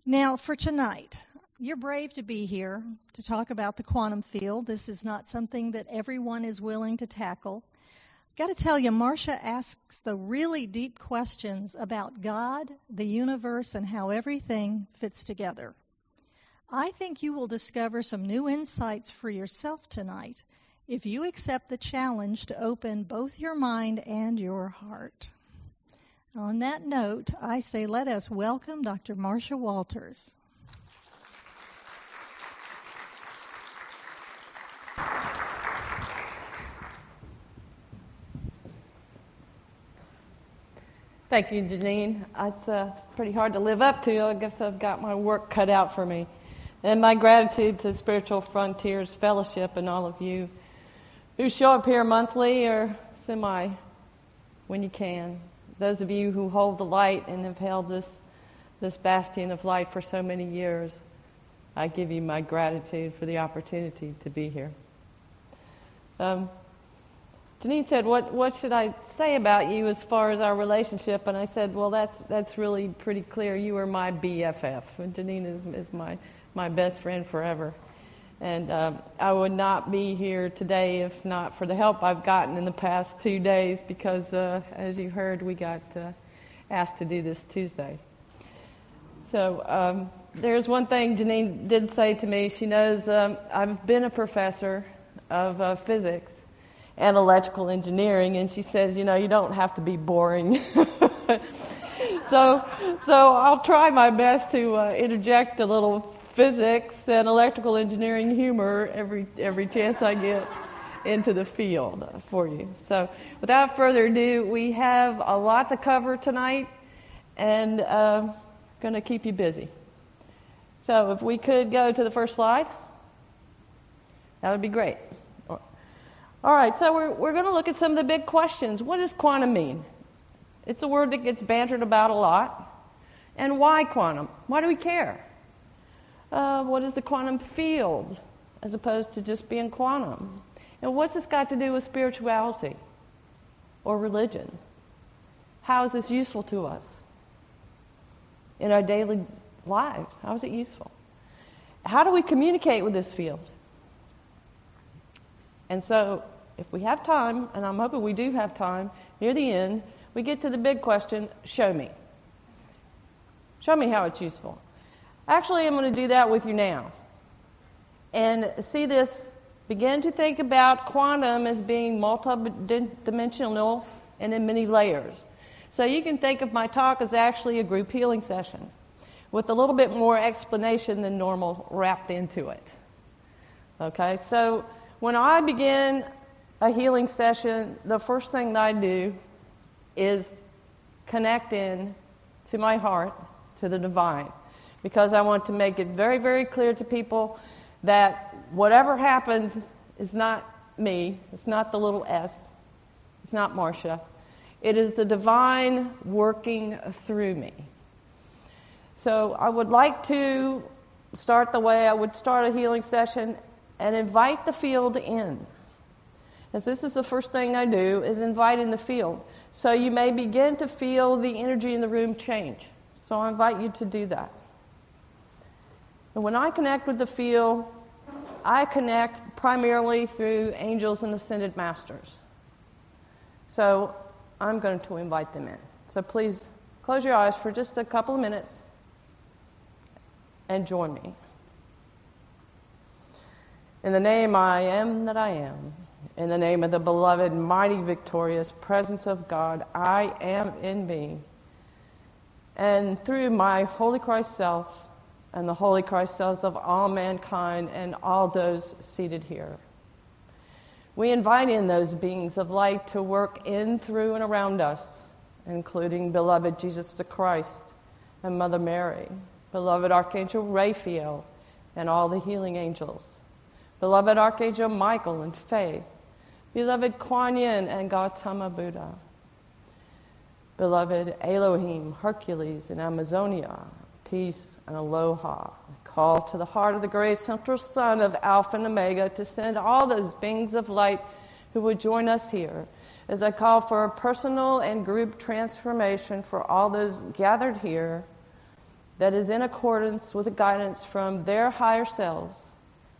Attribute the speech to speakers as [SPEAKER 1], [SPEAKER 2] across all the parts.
[SPEAKER 1] Now, for tonight, you're brave to be here to talk about the quantum field. This is not something that everyone is willing to tackle. Got to tell you, Marcia asks the really deep questions about God, the universe, and how everything fits together. I think you will discover some new insights for yourself tonight if you accept the challenge to open both your mind and your heart. On that note, I say let us welcome Dr. Marcia Walters.
[SPEAKER 2] Thank you, Janine. It's pretty hard to live up to. I guess I've got my work cut out for me. And my gratitude to Spiritual Frontiers Fellowship and all of you who show up here monthly or semi when you can. Those of you who hold the light and have held this bastion of light for so many years, I give you my gratitude for the opportunity to be here. Janine said, what should I say about you as far as our relationship? And I said, well, that's really pretty clear. You are my BFF. And Janine is my best friend forever. And I would not be here today if not for the help I've gotten in the past 2 days because, as you heard, we got asked to do this Tuesday. So there's one thing Janine did say to me. She knows I've been a professor of physics and electrical engineering, and she says, you know, you don't have to be boring. So I'll try my best to interject a little physics and electrical engineering humor every chance I get into the field for you. So without further ado, we have a lot to cover tonight and going to keep you busy. So if we could go to the first slide, that would be great. All right, so we're going to look at some of the big questions. What does quantum mean? It's a word that gets bantered about a lot. And why quantum? Why do we care? What is the quantum field as opposed to just being quantum? And what's this got to do with spirituality or religion? How is this useful to us in our daily lives? How is it useful? How do we communicate with this field? And so if we have time, and I'm hoping we do have time, near the end, we get to the big question, show me. Show me how it's useful. Actually, I'm going to do that with you now. And see this, begin to think about quantum as being multidimensional and in many layers. So you can think of my talk as actually a group healing session with a little bit more explanation than normal wrapped into it. Okay, so when I begin a healing session, the first thing that I do is connect in to my heart, to the divine. Because I want to make it very, very clear to people that whatever happens is not me, it's not the little s, it's not Marcia. It is the divine working through me. So I would like to start the way I would start a healing session and invite the field in. As this is the first thing I do, is invite in the field. So you may begin to feel the energy in the room change. So I invite you to do that. And when I connect with the field, I connect primarily through angels and ascended masters. So I'm going to invite them in. So please close your eyes for just a couple of minutes and join me. In the name I am that I am, in the name of the beloved, mighty, victorious presence of God, I am in me. And through my Holy Christ self, and the Holy Christ selves of all mankind and all those seated here. We invite in those beings of light to work in, through, and around us, including beloved Jesus the Christ and Mother Mary, beloved Archangel Raphael and all the healing angels, beloved Archangel Michael and Faith, beloved Kuan Yin and Gautama Buddha, beloved Elohim, Hercules, and Amazonia, peace and aloha. Call to the heart of the great central sun of Alpha and Omega to send all those beings of light who would join us here as I call for a personal and group transformation for all those gathered here that is in accordance with the guidance from their higher selves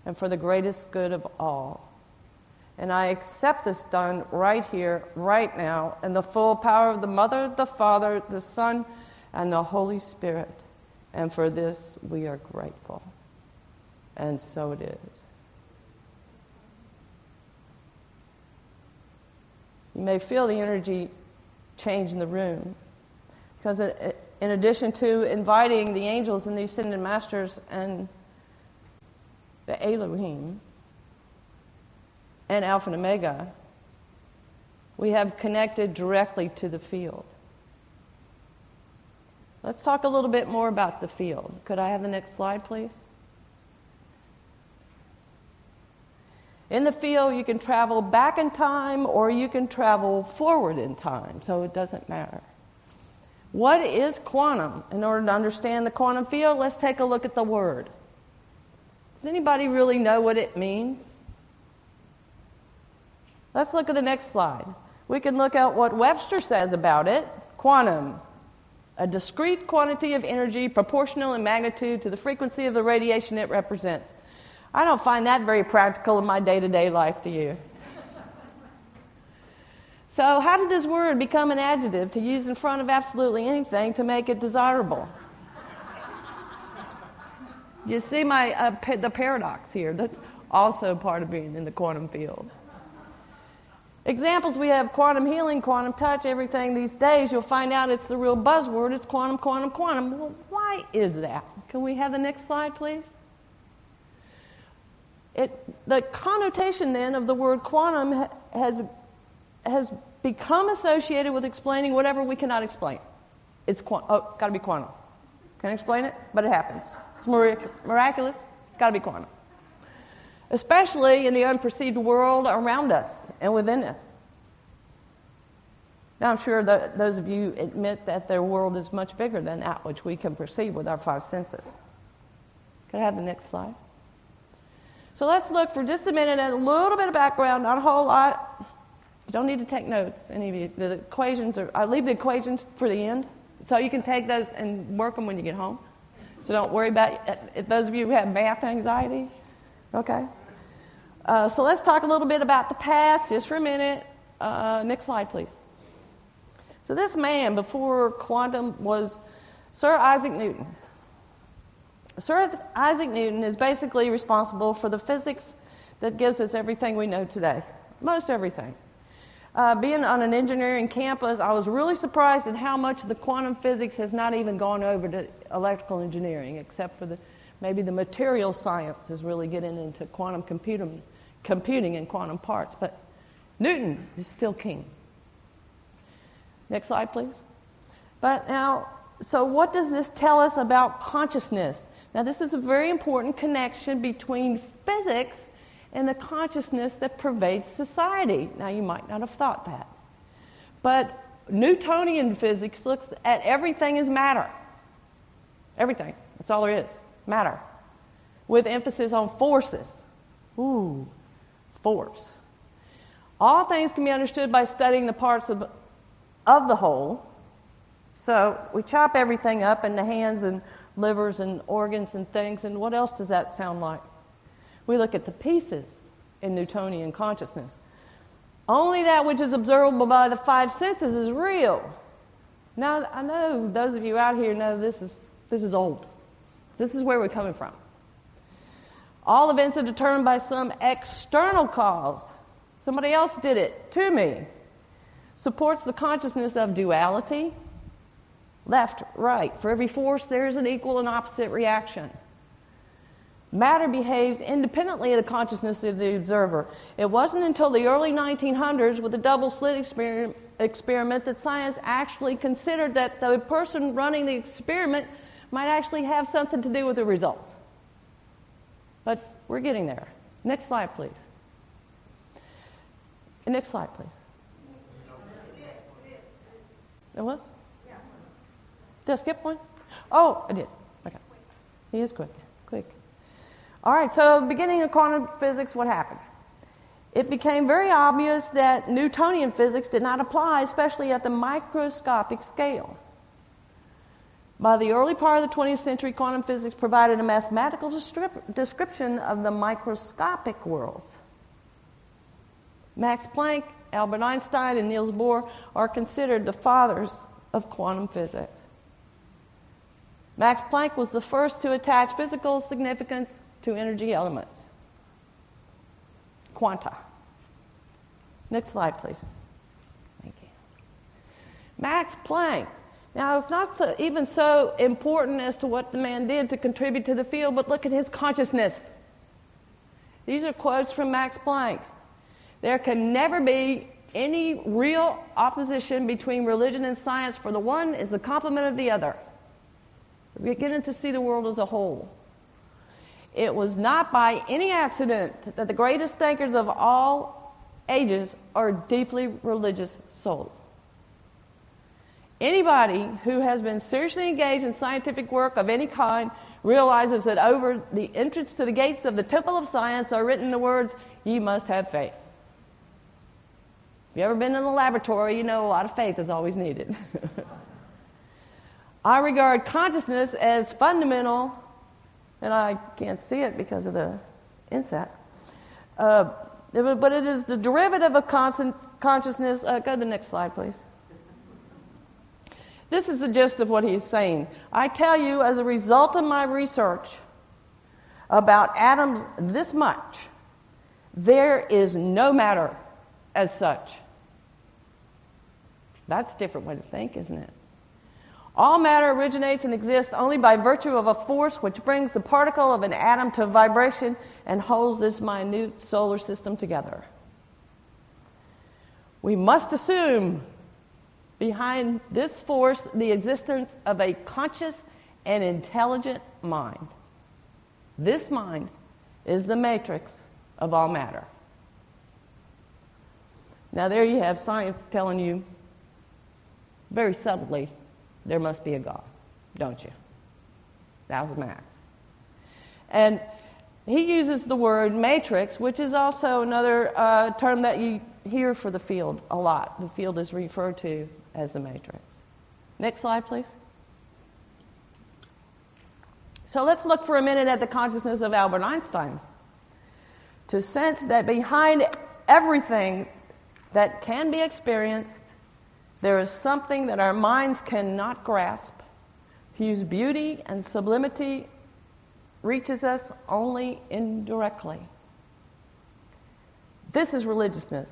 [SPEAKER 2] and for the greatest good of all. And I accept this done right here, right now, in the full power of the Mother, the Father, the Son, and the Holy Spirit. And for this we are grateful. And so it is. You may feel the energy change in the room, because in addition to inviting the angels and the ascended masters and the Elohim and Alpha and Omega, we have connected directly to the field. Let's talk a little bit more about the field. Could I have the next slide, please? In the field, you can travel back in time or you can travel forward in time, so it doesn't matter. What is quantum? In order to understand the quantum field, let's take a look at the word. Does anybody really know what it means? Let's look at the next slide. We can look at what Webster says about it. Quantum, a discrete quantity of energy proportional in magnitude to the frequency of the radiation it represents. I don't find that very practical in my day-to-day life, do you? So how did this word become an adjective to use in front of absolutely anything to make it desirable? You see the paradox here. That's also part of being in the quantum field. Examples, we have quantum healing, quantum touch, everything these days. You'll find out it's the real buzzword. It's quantum, quantum, quantum. Well, why is that? Can we have the next slide, please? The connotation then of the word quantum has become associated with explaining whatever we cannot explain. It's got to be quantum. Can't explain it, but it happens. It's miraculous. It's got to be quantum. Especially in the unperceived world around us and within us. Now, I'm sure that those of you admit that their world is much bigger than that which we can perceive with our five senses. Can I have the next slide? So let's look for just a minute at a little bit of background, not a whole lot. You don't need to take notes, any of you. The equations I leave the equations for the end, so you can take those and work them when you get home. So don't worry about it. Those of you who have math anxiety. Okay. So let's talk a little bit about the past just for a minute. Next slide, please. So this man before quantum was Sir Isaac Newton. Sir Isaac Newton is basically responsible for the physics that gives us everything we know today. Most everything. Being on an engineering campus, I was really surprised at how much the quantum physics has not even gone over to electrical engineering, except for maybe the material science is really getting into quantum computing and quantum parts. But Newton is still king. Next slide, please. But now, so what does this tell us about consciousness? Now, this is a very important connection between physics and the consciousness that pervades society. Now, you might not have thought that. But Newtonian physics looks at everything as matter. Everything. That's all there is. Matter. With emphasis on forces. Ooh, force. All things can be understood by studying the parts of the whole. So we chop everything up into hands and livers and organs and things, and what else does that sound like? We look at the pieces in Newtonian consciousness. Only that which is observable by the five senses is real. Now, I know those of you out here know this is old. This is where we're coming from. All events are determined by some external cause. Somebody else did it to me. Supports the consciousness of duality. Left, right. For every force, there is an equal and opposite reaction. Matter behaves independently of the consciousness of the observer. It wasn't until the early 1900s with the double slit experiment that science actually considered that the person running the experiment might actually have something to do with the result. But we're getting there. Next slide, please. Next slide, please. It was? Did I skip one? Oh, I did. Okay. He is quick. Quick. All right, so beginning of quantum physics, what happened? It became very obvious that Newtonian physics did not apply, especially at the microscopic scale. By the early part of the 20th century, quantum physics provided a mathematical description of the microscopic world. Max Planck, Albert Einstein, and Niels Bohr are considered the fathers of quantum physics. Max Planck was the first to attach physical significance to energy elements. Quanta. Next slide, please. Thank you. Max Planck. Now, it's not even so important as to what the man did to contribute to the field, but look at his consciousness. These are quotes from Max Planck. There can never be any real opposition between religion and science, for the one is the complement of the other. We're beginning to see the world as a whole. It was not by any accident that the greatest thinkers of all ages are deeply religious souls. Anybody who has been seriously engaged in scientific work of any kind realizes that over the entrance to the gates of the temple of science are written the words, "You must have faith." If you've ever been in the laboratory, you know a lot of faith is always needed. I regard consciousness as fundamental, and I can't see it because of the inset, but it is the derivative of consciousness. Go to the next slide, please. This is the gist of what he's saying. I tell you, as a result of my research about atoms this much, there is no matter as such. That's a different way to think, isn't it? All matter originates and exists only by virtue of a force which brings the particle of an atom to vibration and holds this minute solar system together. We must assume behind this force the existence of a conscious and intelligent mind. This mind is the matrix of all matter. Now there you have science telling you very subtly there must be a God, don't you? That was Max. And he uses the word matrix, which is also another term that you hear for the field a lot. The field is referred to as the matrix. Next slide, please. So let's look for a minute at the consciousness of Albert Einstein. To sense that behind everything that can be experienced, there is something that our minds cannot grasp, whose beauty and sublimity reaches us only indirectly. This is religiousness.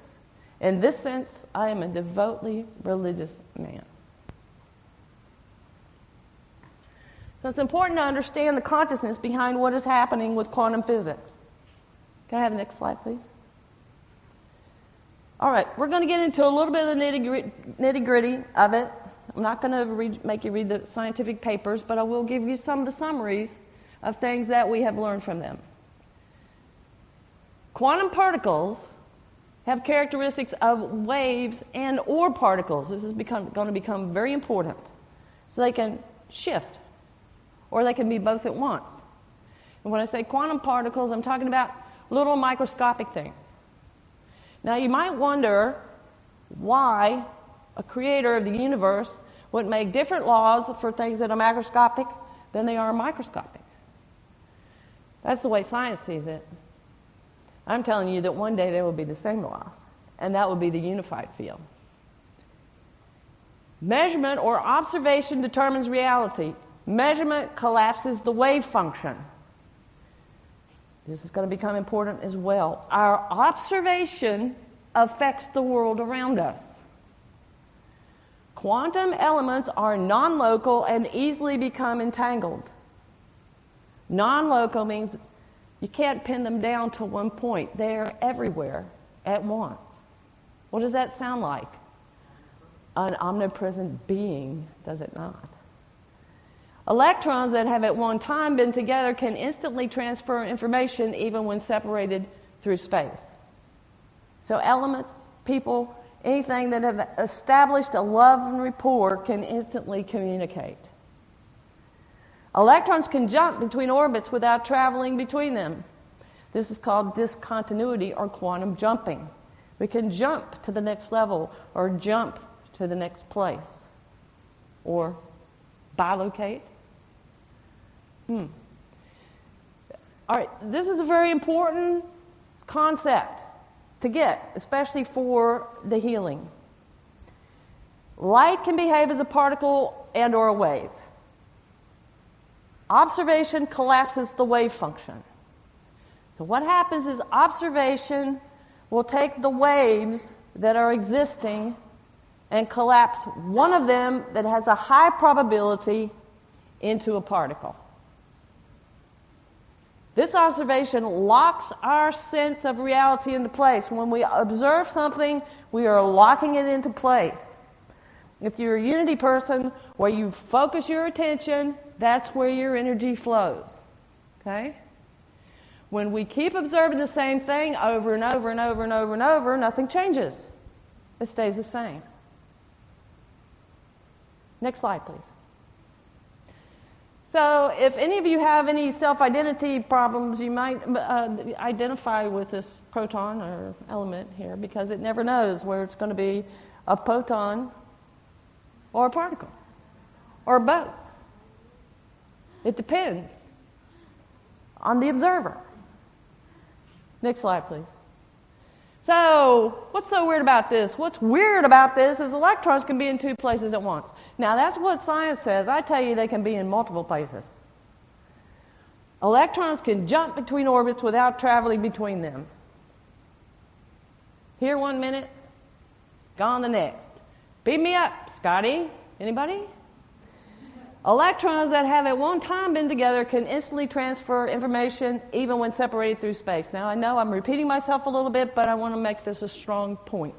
[SPEAKER 2] In this sense, I am a devoutly religious man. So it's important to understand the consciousness behind what is happening with quantum physics. Can I have the next slide, please? All right, we're going to get into a little bit of the nitty-gritty of it. I'm not going to make you read the scientific papers, but I will give you some of the summaries of things that we have learned from them. Quantum particles have characteristics of waves and or particles. This is going to become very important. So they can shift, or they can be both at once. And when I say quantum particles, I'm talking about little microscopic things. Now you might wonder why a creator of the universe would make different laws for things that are macroscopic than they are microscopic. That's the way science sees it. I'm telling you that one day there will be the same laws, and that will be the unified field. Measurement or observation determines reality. Measurement collapses the wave function. This is going to become important as well. Our observation affects the world around us. Quantum elements are non-local and easily become entangled. Non-local means you can't pin them down to one point. They are everywhere at once. What does that sound like? An omnipresent being, does it not? Electrons that have at one time been together can instantly transfer information even when separated through space. So elements, people, anything that have established a love and rapport can instantly communicate. Electrons can jump between orbits without traveling between them. This is called discontinuity or quantum jumping. We can jump to the next level or jump to the next place or Bilocate. All right, this is a very important concept to get, especially for the healing. Light can behave as a particle and or a wave. Observation collapses the wave function. So what happens is observation will take the waves that are existing and collapse one of them that has a high probability into a particle. This observation locks our sense of reality into place. When we observe something, we are locking it into place. If you're a unity person, where you focus your attention, that's where your energy flows. Okay? When we keep observing the same thing over and over and over and over and over, nothing changes. It stays the same. Next slide, please. So if any of you have any self-identity problems, you might identify with this proton or element here, because it never knows where it's going to be a photon or a particle or both. It depends on the observer. Next slide, please. So, what's so weird about this? What's weird about this is electrons can be in two places at once. Now, that's what science says. I tell you, they can be in multiple places. Electrons can jump between orbits without traveling between them. Here 1 minute, gone the next. Beat me up, Scotty. Anybody? Electrons that have at one time been together can instantly transfer information even when separated through space. Now, I know I'm repeating myself a little bit, but I want to make this a strong point.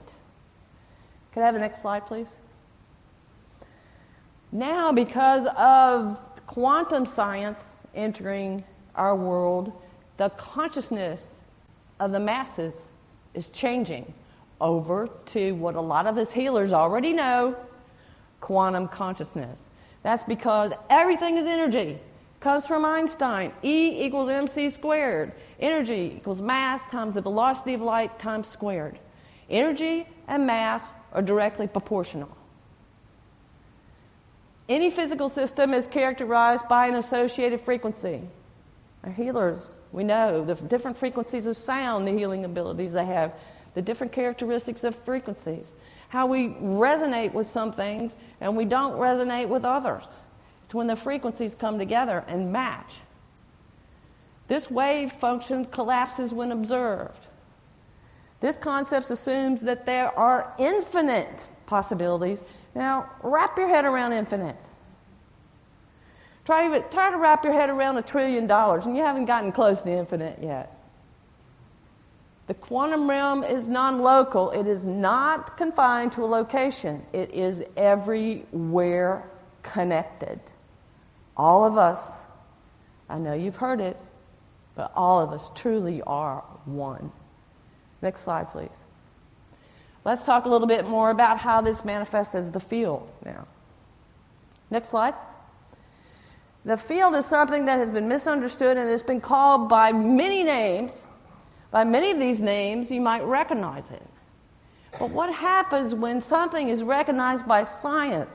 [SPEAKER 2] Could I have the next slide, please? Now, because of quantum science entering our world, the consciousness of the masses is changing over to what a lot of us healers already know, quantum consciousness. That's because everything is energy. It comes from Einstein. E equals mc squared. Energy equals mass times the velocity of light times squared. Energy and mass are directly proportional. Any physical system is characterized by an associated frequency. Our healers, we know the different frequencies of sound, the healing abilities they have, the different characteristics of frequencies, how we resonate with some things and we don't resonate with others. It's when the frequencies come together and match. This wave function collapses when observed. This concept assumes that there are infinite possibilities. Now, wrap your head around infinite. Try to wrap your head around $1 trillion, and you haven't gotten close to infinite yet. The quantum realm is non-local. It is not confined to a location. It is everywhere connected. All of us, I know you've heard it, but all of us truly are one. Next slide, please. Let's talk a little bit more about how this manifests as the field now. Next slide. The field is something that has been misunderstood and it's been called by many names. By many of these names, you might recognize it. But what happens when something is recognized by science?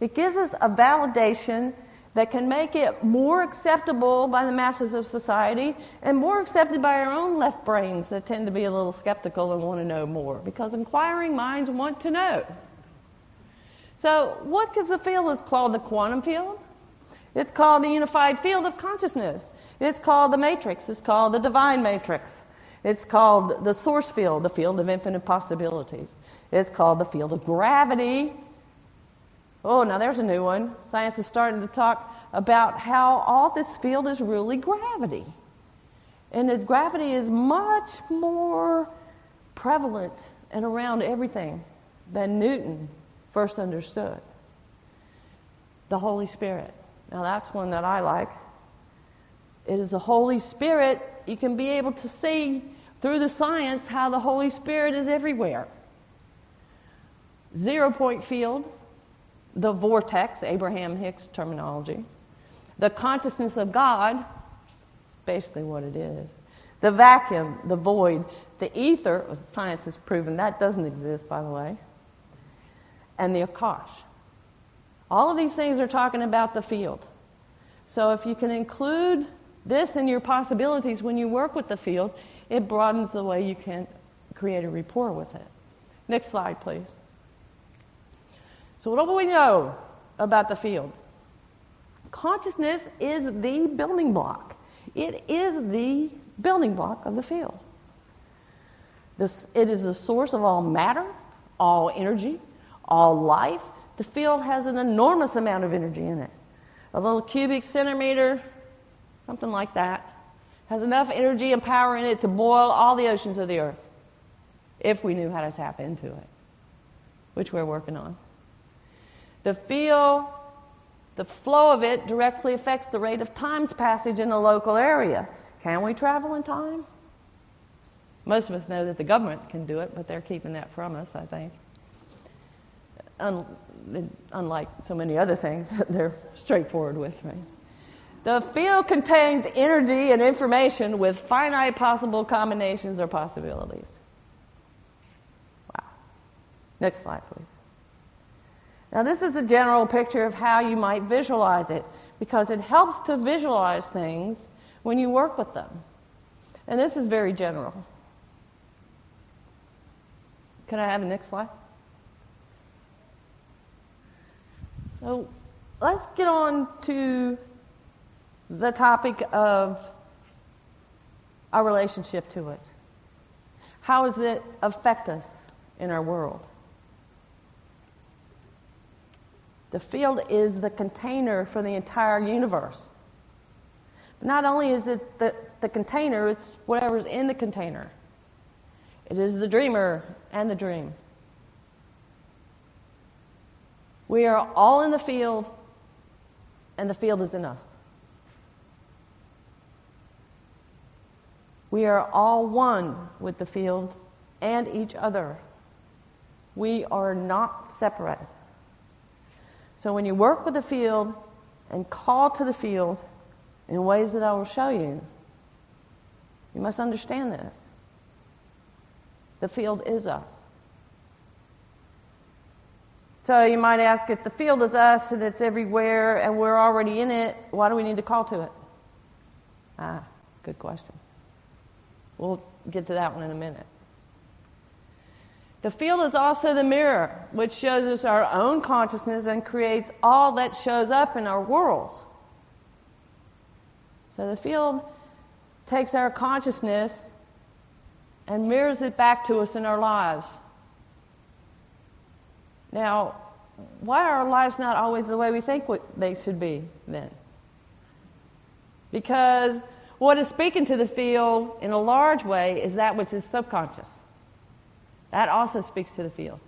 [SPEAKER 2] It gives us a validation that can make it more acceptable by the masses of society and more accepted by our own left brains that tend to be a little skeptical and want to know more, because inquiring minds want to know. So what is the field? It's called the quantum field. It's called the unified field of consciousness. It's called the matrix. It's called the divine matrix. It's called the source field, the field of infinite possibilities. It's called the field of gravity. Oh, now there's a new one. Science is starting to talk about how all this field is really gravity. And that gravity is much more prevalent and around everything than Newton first understood. The Holy Spirit. Now that's one that I like. It is the Holy Spirit. You can be able to see through the science how the Holy Spirit is everywhere. 0 point field, the vortex, Abraham Hicks terminology, the consciousness of God, basically what it is, the vacuum, the void, the ether, science has proven that doesn't exist, by the way, and the Akash. All of these things are talking about the field. So if you can include this in your possibilities when you work with the field, it broadens the way you can create a rapport with it. Next slide, please. So what do we know about the field? Consciousness is the building block. It is the building block of the field. It is the source of all matter, all energy, all life. The field has an enormous amount of energy in it. A little cubic centimeter, something like that, has enough energy and power in it to boil all the oceans of the earth, if we knew how to tap into it, which we're working on. The field, the flow of it directly affects the rate of time's passage in the local area. Can we travel in time? Most of us know that the government can do it, but they're keeping that from us, I think. Unlike so many other things that they're straightforward with, right? The field contains energy and information with finite possible combinations or possibilities. Wow. Next slide, please. Now, this is a general picture of how you might visualize it, because it helps to visualize things when you work with them. And this is very general. Can I have the next slide? So let's get on to the topic of our relationship to it. How does it affect us in our world? The field is the container for the entire universe. But not only is it the container, it's whatever's in the container. It is the dreamer and the dream. We are all in the field, and the field is in us. We are all one with the field and each other. We are not separate. So when you work with the field and call to the field in ways that I will show you, you must understand this. The field is us. So you might ask, if the field is us and it's everywhere and we're already in it, why do we need to call to it? Good question. We'll get to that one in a minute. The field is also the mirror, which shows us our own consciousness and creates all that shows up in our world. So the field takes our consciousness and mirrors it back to us in our lives. Now, why are our lives not always the way we think they should be then? Because what is speaking to the field in a large way is that which is subconscious. That also speaks to the field.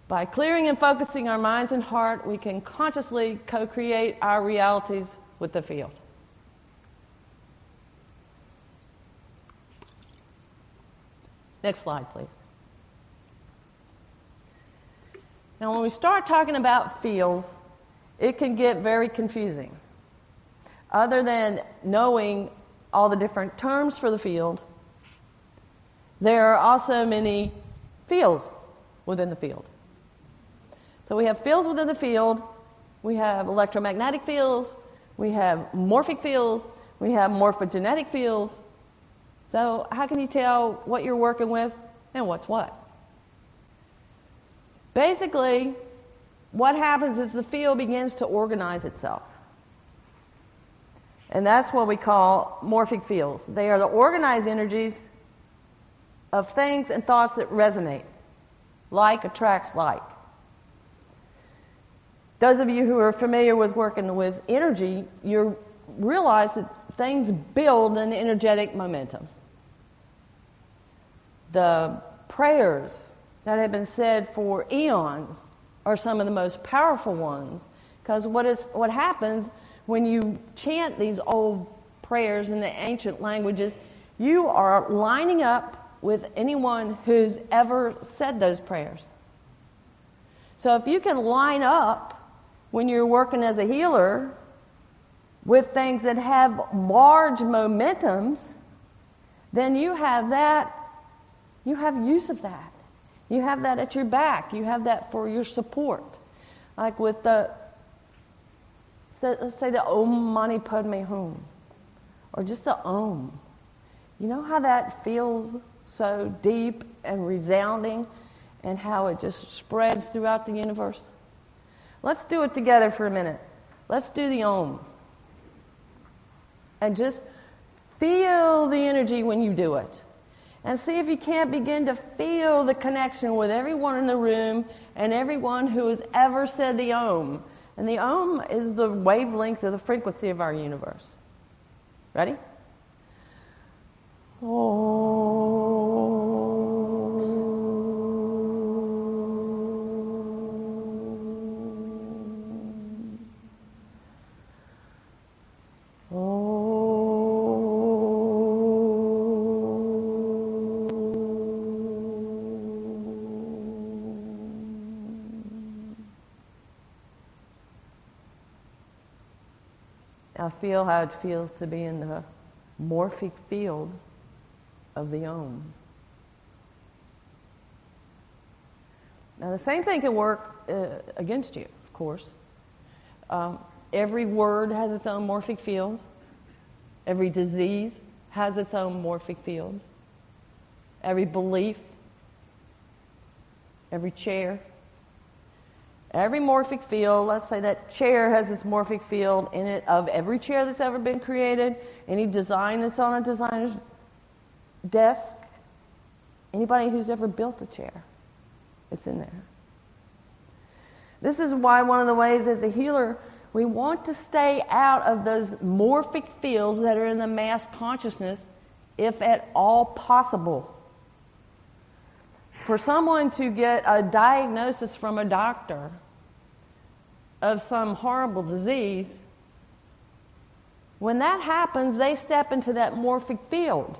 [SPEAKER 2] By clearing and focusing our minds and heart, we can consciously co-create our realities with the field. Next slide, please. Now, when we start talking about fields, it can get very confusing. Other than knowing all the different terms for the field, there are also many fields within the field. So we have fields within the field. We have electromagnetic fields. We have morphic fields. We have morphogenetic fields. So how can you tell what you're working with and what's what? Basically, what happens is the field begins to organize itself. And that's what we call morphic fields. They are the organized energies of things and thoughts that resonate. Like attracts like. Those of you who are familiar with working with energy, you realize that things build an energetic momentum. The prayers that have been said for eons are some of the most powerful ones, because what happens when you chant these old prayers in the ancient languages, you are lining up with anyone who's ever said those prayers. So if you can line up when you're working as a healer with things that have large momentums, then you have use of that. You have that at your back. You have that for your support. Like with the, let's say the Om Mani Padme Hum, or just the Om. You know how that feels so deep and resounding, and how it just spreads throughout the universe? Let's do it together for a minute. Let's do the Om. And just feel the energy when you do it. And see if you can't begin to feel the connection with everyone in the room and everyone who has ever said the Om. And the Om is the wavelength of the frequency of our universe. Ready? Now feel how it feels to be in the morphic field of the Om. Now the same thing can work against you, of course. Every word has its own morphic field. Every disease has its own morphic field. Every belief, every chair. Every morphic field, let's say that chair has its morphic field in it of every chair that's ever been created, any design that's on a designer's desk, anybody who's ever built a chair, it's in there. This is why one of the ways as a healer, we want to stay out of those morphic fields that are in the mass consciousness, if at all possible. For someone to get a diagnosis from a doctor of some horrible disease, when that happens, they step into that morphic field.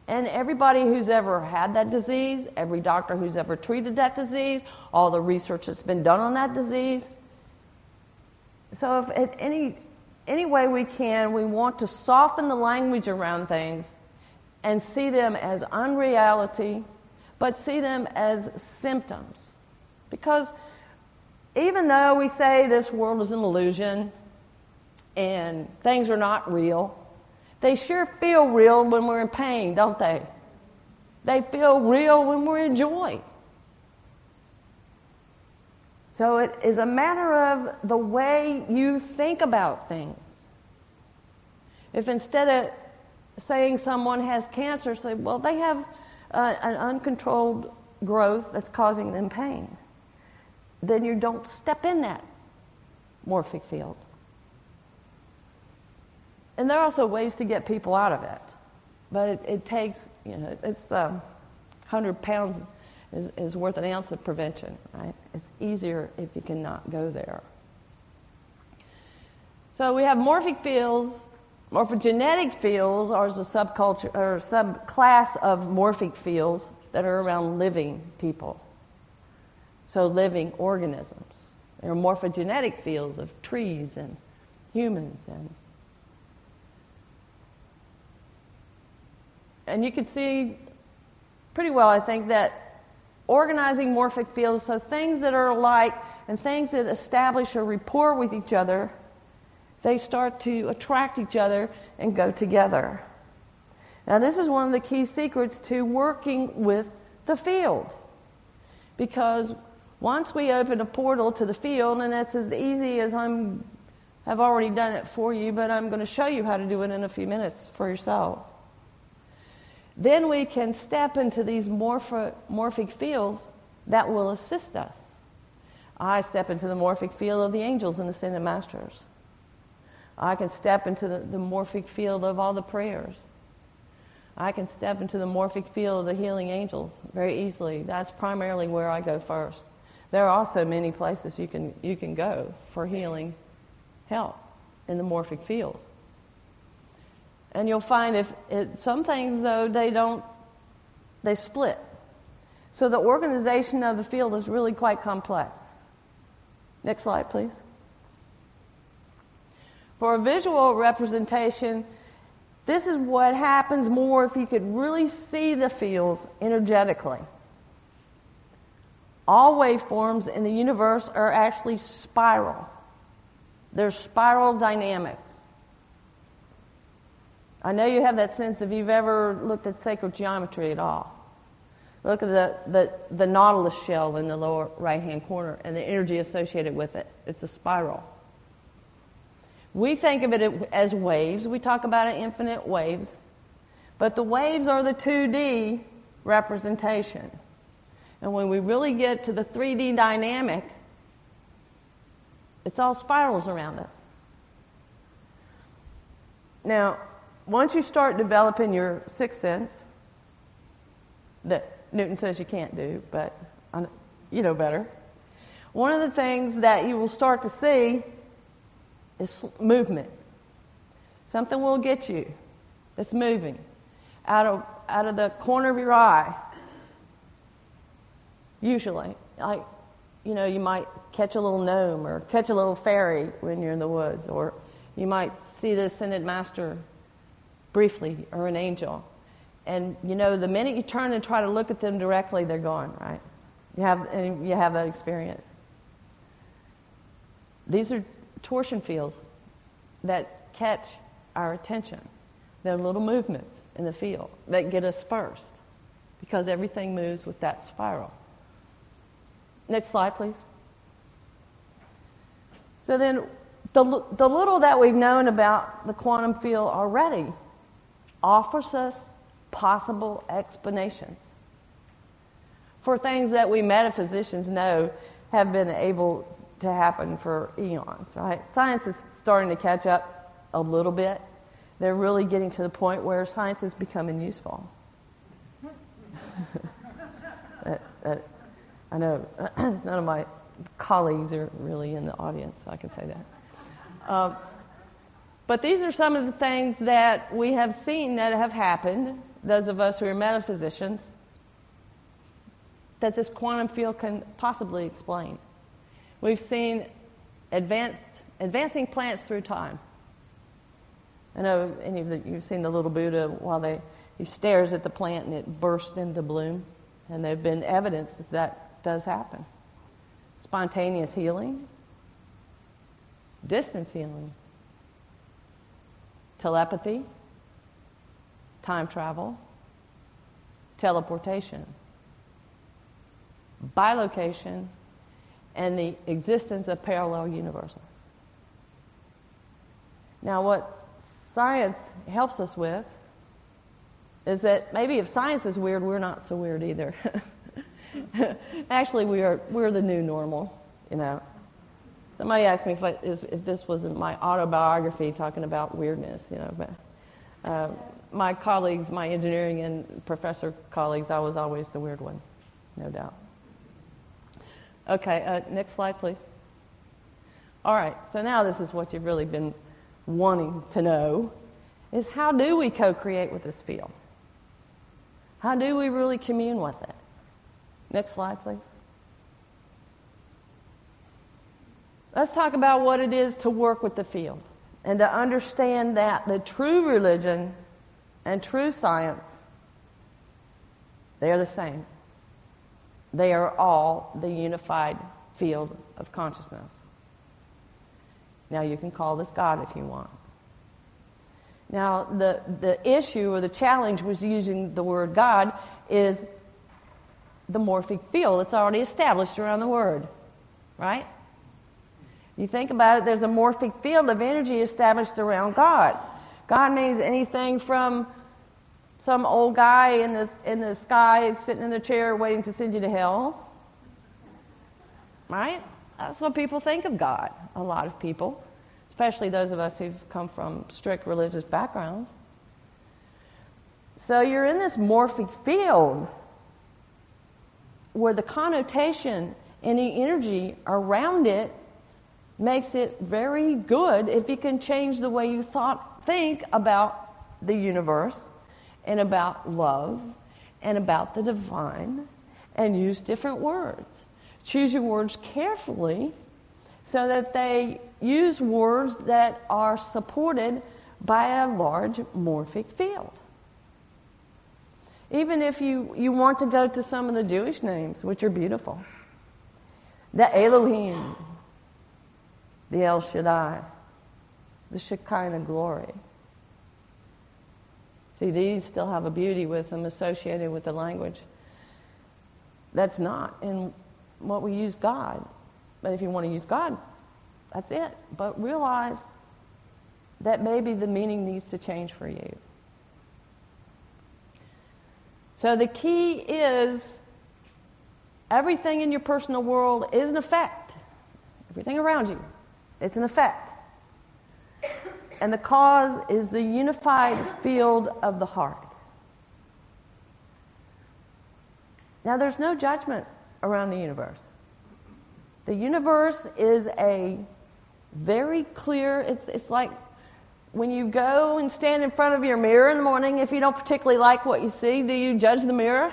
[SPEAKER 2] And everybody who's ever had that disease, every doctor who's ever treated that disease, all the research that's been done on that disease. So if any way we can, we want to soften the language around things and see them as unreality, but see them as symptoms. Because even though we say this world is an illusion and things are not real, they sure feel real when we're in pain, don't they? They feel real when we're in joy. So it is a matter of the way you think about things. If instead of saying someone has cancer, say, well, they have an uncontrolled growth that's causing them pain, then you don't step in that morphic field. And there are also ways to get people out of it. But it takes, it's 100 pounds is worth an ounce of prevention, right? It's easier if you cannot go there. So we have morphic fields. Morphogenetic fields are the subculture or subclass of morphic fields that are around living people. So living organisms. There are morphogenetic fields of trees and humans and you can see pretty well, I think, that organizing morphic fields, so things that are alike and things that establish a rapport with each other, they start to attract each other and go together. Now this is one of the key secrets to working with the field. Because once we open a portal to the field, and that's as easy as I've already done it for you, but I'm going to show you how to do it in a few minutes for yourself. Then we can step into these morphic fields that will assist us. I step into the morphic field of the angels and ascended masters. I can step into the morphic field of all the prayers. I can step into the morphic field of the healing angels very easily. That's primarily where I go first. There are also many places you can go for healing help in the morphic field. And you'll find some things, though, they split. So the organization of the field is really quite complex. Next slide, please. For a visual representation, this is what happens more if you could really see the fields energetically. All waveforms in the universe are actually spiral. They're spiral dynamics. I know you have that sense if you've ever looked at sacred geometry at all. Look at the nautilus shell in the lower right-hand corner and the energy associated with it. It's a spiral. We think of it as waves. We talk about it infinite waves. But the waves are the 2D representation. And when we really get to the 3D dynamic, it's all spirals around it. Now, once you start developing your sixth sense, that Newton says you can't do, but you know better, one of the things that you will start to see is movement. Something will get you that's moving out of the corner of your eye. Usually, like, you know, you might catch a little gnome or catch a little fairy when you're in the woods, or you might see the ascended master briefly, or an angel. And you know, the minute you turn and try to look at them directly, they're gone, right? You have that experience. These are torsion fields that catch our attention. They're little movements in the field that get us first, because everything moves with that spiral. Next slide, please. So then, the little that we've known about the quantum field already offers us possible explanations for things that we metaphysicians know have been able to happen for eons, right? Science is starting to catch up a little bit. They're really getting to the point where science is becoming useful. I know none of my colleagues are really in the audience, so I can say that. But these are some of the things that we have seen that have happened, those of us who are metaphysicians, that this quantum field can possibly explain. We've seen advancing plants through time. I know any of you've seen the little Buddha while he stares at the plant and it bursts into bloom. And there have been evidence that does happen. Spontaneous healing, distance healing, telepathy, time travel, teleportation, bilocation, and the existence of parallel universes. Now, what science helps us with is that maybe if science is weird, we're not so weird either. Actually, we're the new normal, you know. Somebody asked me if this wasn't my autobiography talking about weirdness, you know. But my colleagues, my engineering and professor colleagues, I was always the weird one, no doubt. Okay, next slide, please. All right, so now this is what you've really been wanting to know, is how do we co-create with this field? How do we really commune with it? Next slide, please. Let's talk about what it is to work with the field and to understand that the true religion and true science, they are the same. They are all the unified field of consciousness. Now, you can call this God if you want. Now, the issue or the challenge with using the word God is the morphic field that's already established around the word, right? You think about it, there's a morphic field of energy established around God. God means anything from some old guy in the sky sitting in a chair waiting to send you to hell, right? That's what people think of God, a lot of people, especially those of us who've come from strict religious backgrounds. So you're in this morphic field where the connotation and the energy around it makes it very good if you can change the way you think about the universe and about love and about the divine, and use different words. Choose your words carefully so that they use words that are supported by a large morphic field. Even if you want to go to some of the Jewish names, which are beautiful, the Elohim, the El Shaddai, the Shekinah glory. See, these still have a beauty with them associated with the language that's not in what we use God. But if you want to use God, that's it. But realize that maybe the meaning needs to change for you. So the key is everything in your personal world is an effect. Everything around you, it's an effect. And the cause is the unified field of the heart. Now, there's no judgment around the universe. The universe is a very clear, it's like when you go and stand in front of your mirror in the morning, if you don't particularly like what you see, do you judge the mirror?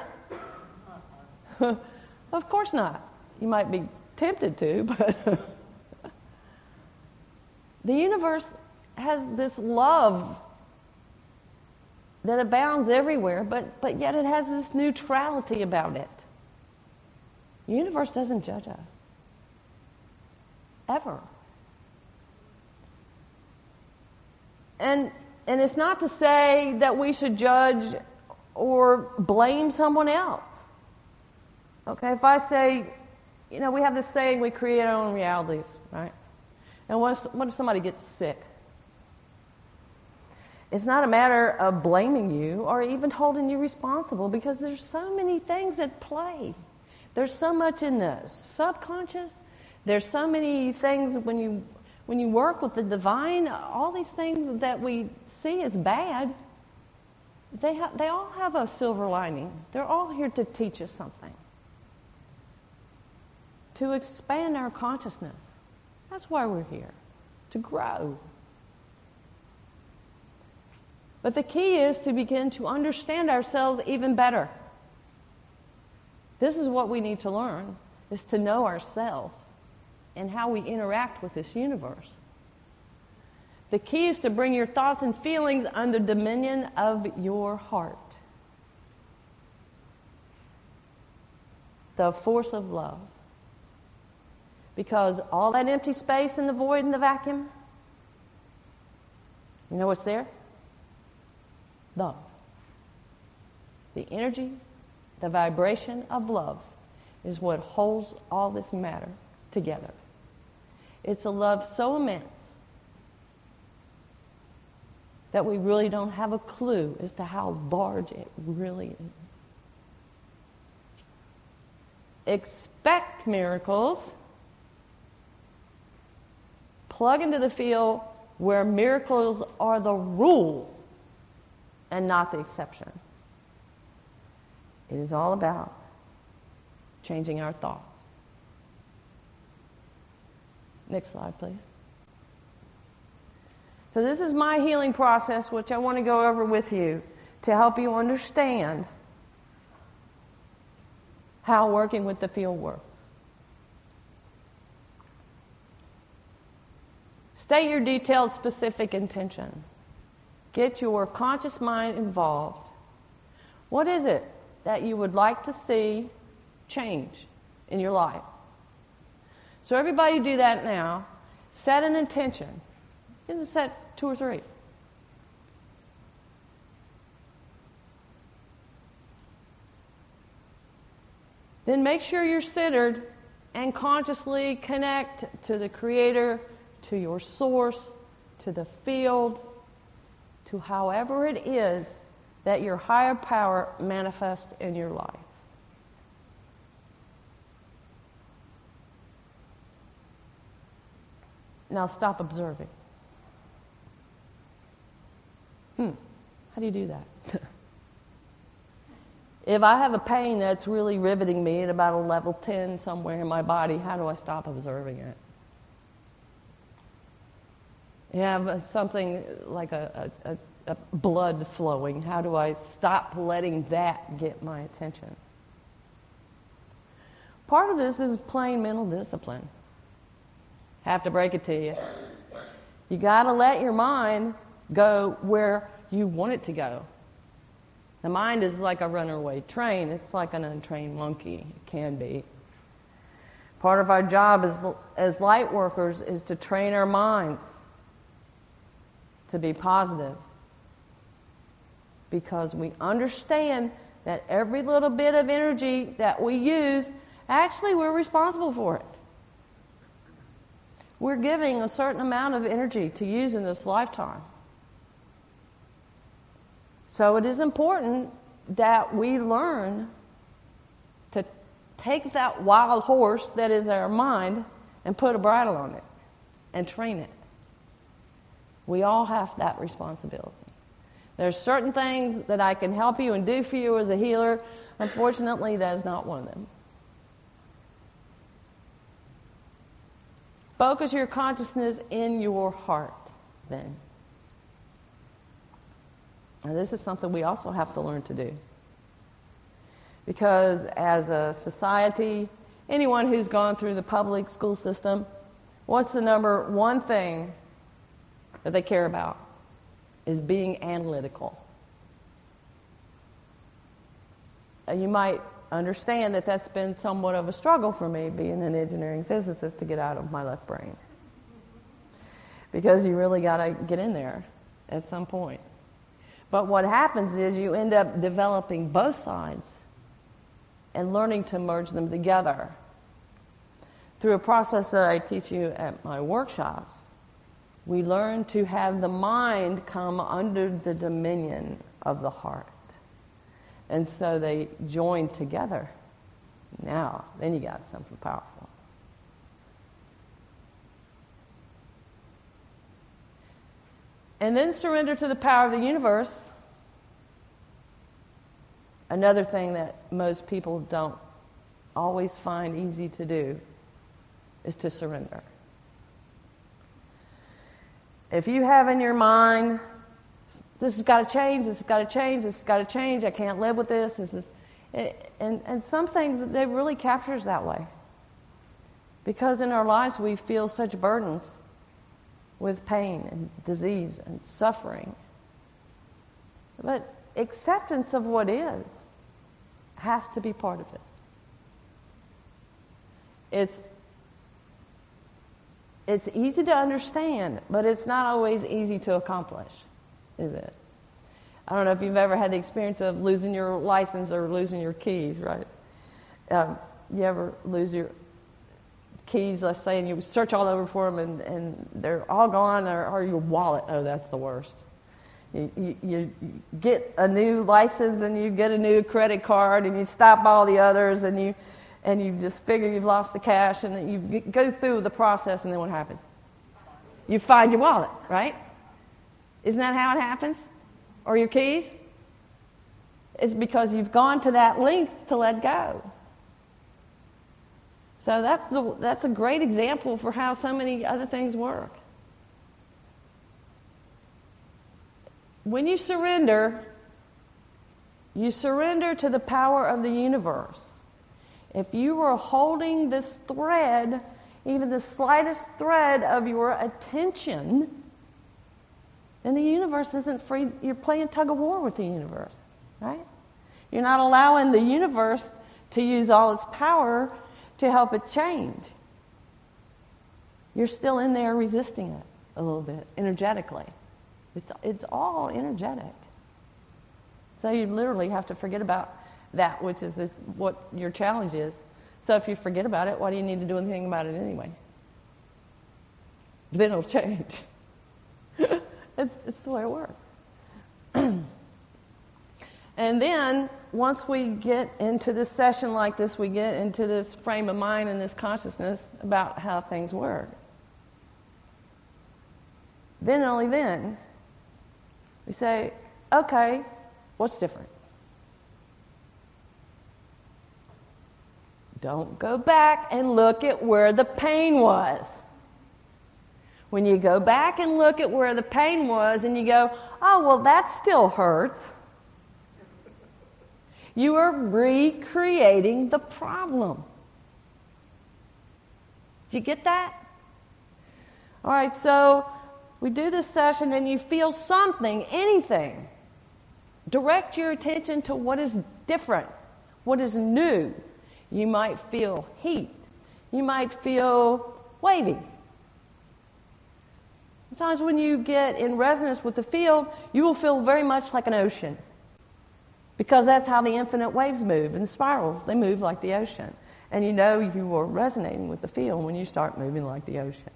[SPEAKER 2] Of course not. You might be tempted to, but the universe has this love that abounds everywhere, but yet it has this neutrality about it. The universe doesn't judge us. Ever. And it's not to say that we should judge or blame someone else. Okay, if I say, you know, we have this saying, we create our own realities, right? And what if somebody gets sick? It's not a matter of blaming you or even holding you responsible, because there's so many things at play. There's so much in the subconscious. There's so many things when you work with the divine, all these things that we see as bad, they all have a silver lining. They're all here to teach us something, to expand our consciousness. That's why we're here, to grow. But the key is to begin to understand ourselves even better. This is what we need to learn, is to know ourselves and how we interact with this universe. The key is to bring your thoughts and feelings under dominion of your heart. The force of love. Because all that empty space and the void and the vacuum, you know what's there? Love. The energy, the vibration of love is what holds all this matter together. It's a love so immense that we really don't have a clue as to how large it really is. Expect miracles. Plug into the field where miracles are the rule and not the exception. It is all about changing our thoughts. Next slide, please. So this is my healing process, which I want to go over with you to help you understand how working with the field works. State your detailed, specific intention. Get your conscious mind involved. What is it that you would like to see change in your life? So everybody do that now. Set an intention. You can set 2 or 3. Then make sure you're centered and consciously connect to the Creator, to your source, to the field, to however it is that your higher power manifests in your life. Now stop observing. How do you do that? If I have a pain that's really riveting me at about a level 10 somewhere in my body, how do I stop observing it? You have something like a blood flowing. How do I stop letting that get my attention? Part of this is plain mental discipline. Have to break it to you. You got to let your mind go where you want it to go. The mind is like a runaway train. It's like an untrained monkey. It can be. Part of our job as light workers is to train our minds to be positive, because we understand that every little bit of energy that we use, actually we're responsible for it. We're giving a certain amount of energy to use in this lifetime. So it is important that we learn to take that wild horse that is our mind and put a bridle on it and train it. We all have that responsibility. There's certain things that I can help you and do for you as a healer. Unfortunately, that is not one of them. Focus your consciousness in your heart, then. And this is something we also have to learn to do. Because as a society, anyone who's gone through the public school system, what's the number one thing that they care about? Is being analytical. You might understand that that's been somewhat of a struggle for me, being an engineering physicist, to get out of my left brain. Because you really got to get in there at some point. But what happens is you end up developing both sides and learning to merge them together. Through a process that I teach you at my workshops, we learn to have the mind come under the dominion of the heart. And so they join together. Now, then you got something powerful. And then surrender to the power of the universe. Another thing that most people don't always find easy to do is to surrender. If you have in your mind, this has got to change, this has got to change, this has got to change, I can't live with this, and some things, it really captures that way. Because in our lives we feel such burdens with pain and disease and suffering. But acceptance of what is has to be part of it. It's easy to understand, but it's not always easy to accomplish, is it? I don't know if you've ever had the experience of losing your license or losing your keys, right? You ever lose your keys, let's say, and you search all over for them and they're all gone, or your wallet? Oh, that's the worst. You get a new license and you get a new credit card and you stop all the others and you just figure you've lost the cash, and then you go through the process, and then what happens? You find your wallet, right? Isn't that how it happens? Or your keys? It's because you've gone to that length to let go. So that's a great example for how so many other things work. When you surrender to the power of the universe. If you were holding this thread, even the slightest thread of your attention, then the universe isn't free. You're playing tug of war with the universe, right? You're not allowing the universe to use all its power to help it change. You're still in there resisting it a little bit, energetically. It's all energetic. So you literally have to forget about that, which is what your challenge is. So if you forget about it, why do you need to do anything about it anyway? Then it'll change. It's the way it works. And then, once we get into this session like this, we get into this frame of mind and this consciousness about how things work. Then, only then, we say, okay, what's different? Don't go back and look at where the pain was. When you go back and look at where the pain was and you go, oh, well, that still hurts, you are recreating the problem. Did you get that? All right, so we do this session and you feel something, anything. Direct your attention to what is different, what is new. You might feel heat. You might feel wavy. Sometimes when you get in resonance with the field, you will feel very much like an ocean, because that's how the infinite waves move and spirals. They move like the ocean. And you know you are resonating with the field when you start moving like the ocean.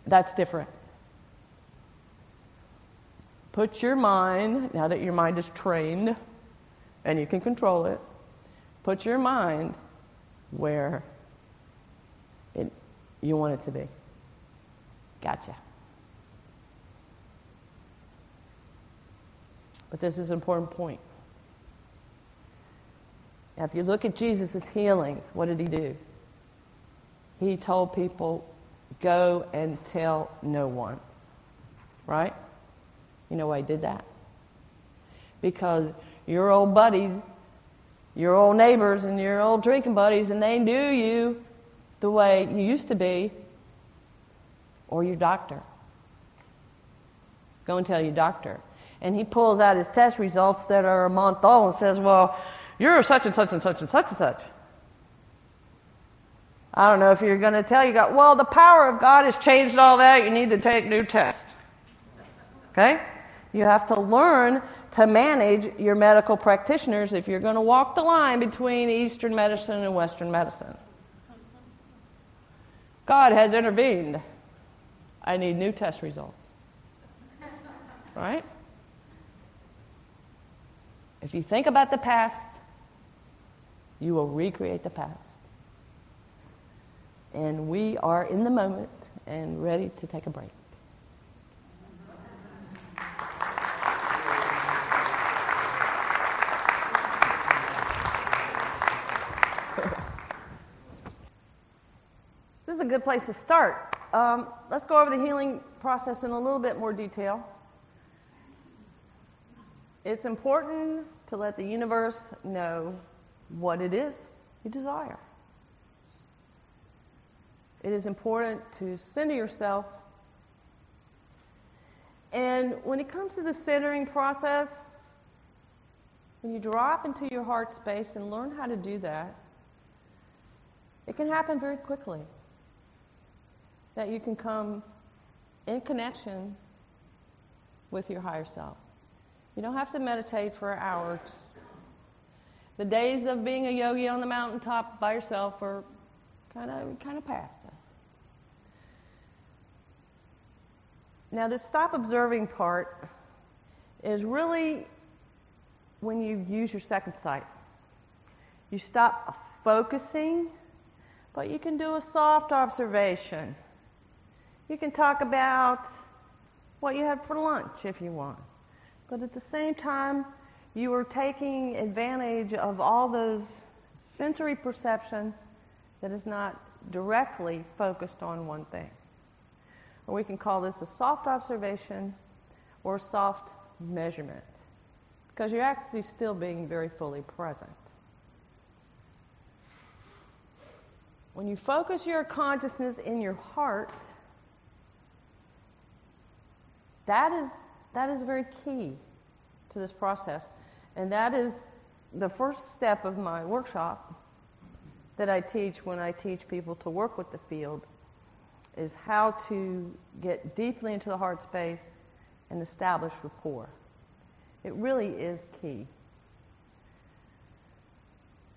[SPEAKER 2] That's different. Put your mind, now that your mind is trained and you can control it, put your mind where you want it to be. Gotcha. But this is an important point. Now, if you look at Jesus' healings, what did he do? He told people, go and tell no one. Right? You know why he did that? Because your old buddies, your old neighbors, and your old drinking buddies, and they knew you the way you used to be, or your doctor. Go and tell your doctor. And he pulls out his test results that are a month old and says, well, you're such and such and such and such and such. I don't know if you're going to tell you, well, the power of God has changed all that. You need to take new tests. Okay? You have to learn to manage your medical practitioners if you're going to walk the line between Eastern medicine and Western medicine. God has intervened. I need new test results. Right? If you think about the past, you will recreate the past. And we are in the moment and ready to take a break. This is a good place to start. Let's go over the healing process in a little bit more detail. It's important to let the universe know what it is you desire. It is important to center yourself. And when it comes to the centering process, when you drop into your heart space and learn how to do that, it can happen very quickly. That you can come in connection with your higher self. You don't have to meditate for hours. The days of being a yogi on the mountaintop by yourself are kind of past us. Now, the stop observing part is really when you use your second sight. You stop focusing, but you can do a soft observation. You can talk about what you had for lunch if you want. But at the same time, you are taking advantage of all those sensory perceptions that is not directly focused on one thing. Or we can call this a soft observation or a soft measurement, because you're actually still being very fully present. When you focus your consciousness in your heart, that is very key to this process. And that is the first step of my workshop that I teach when I teach people to work with the field, is how to get deeply into the heart space and establish rapport. It really is key.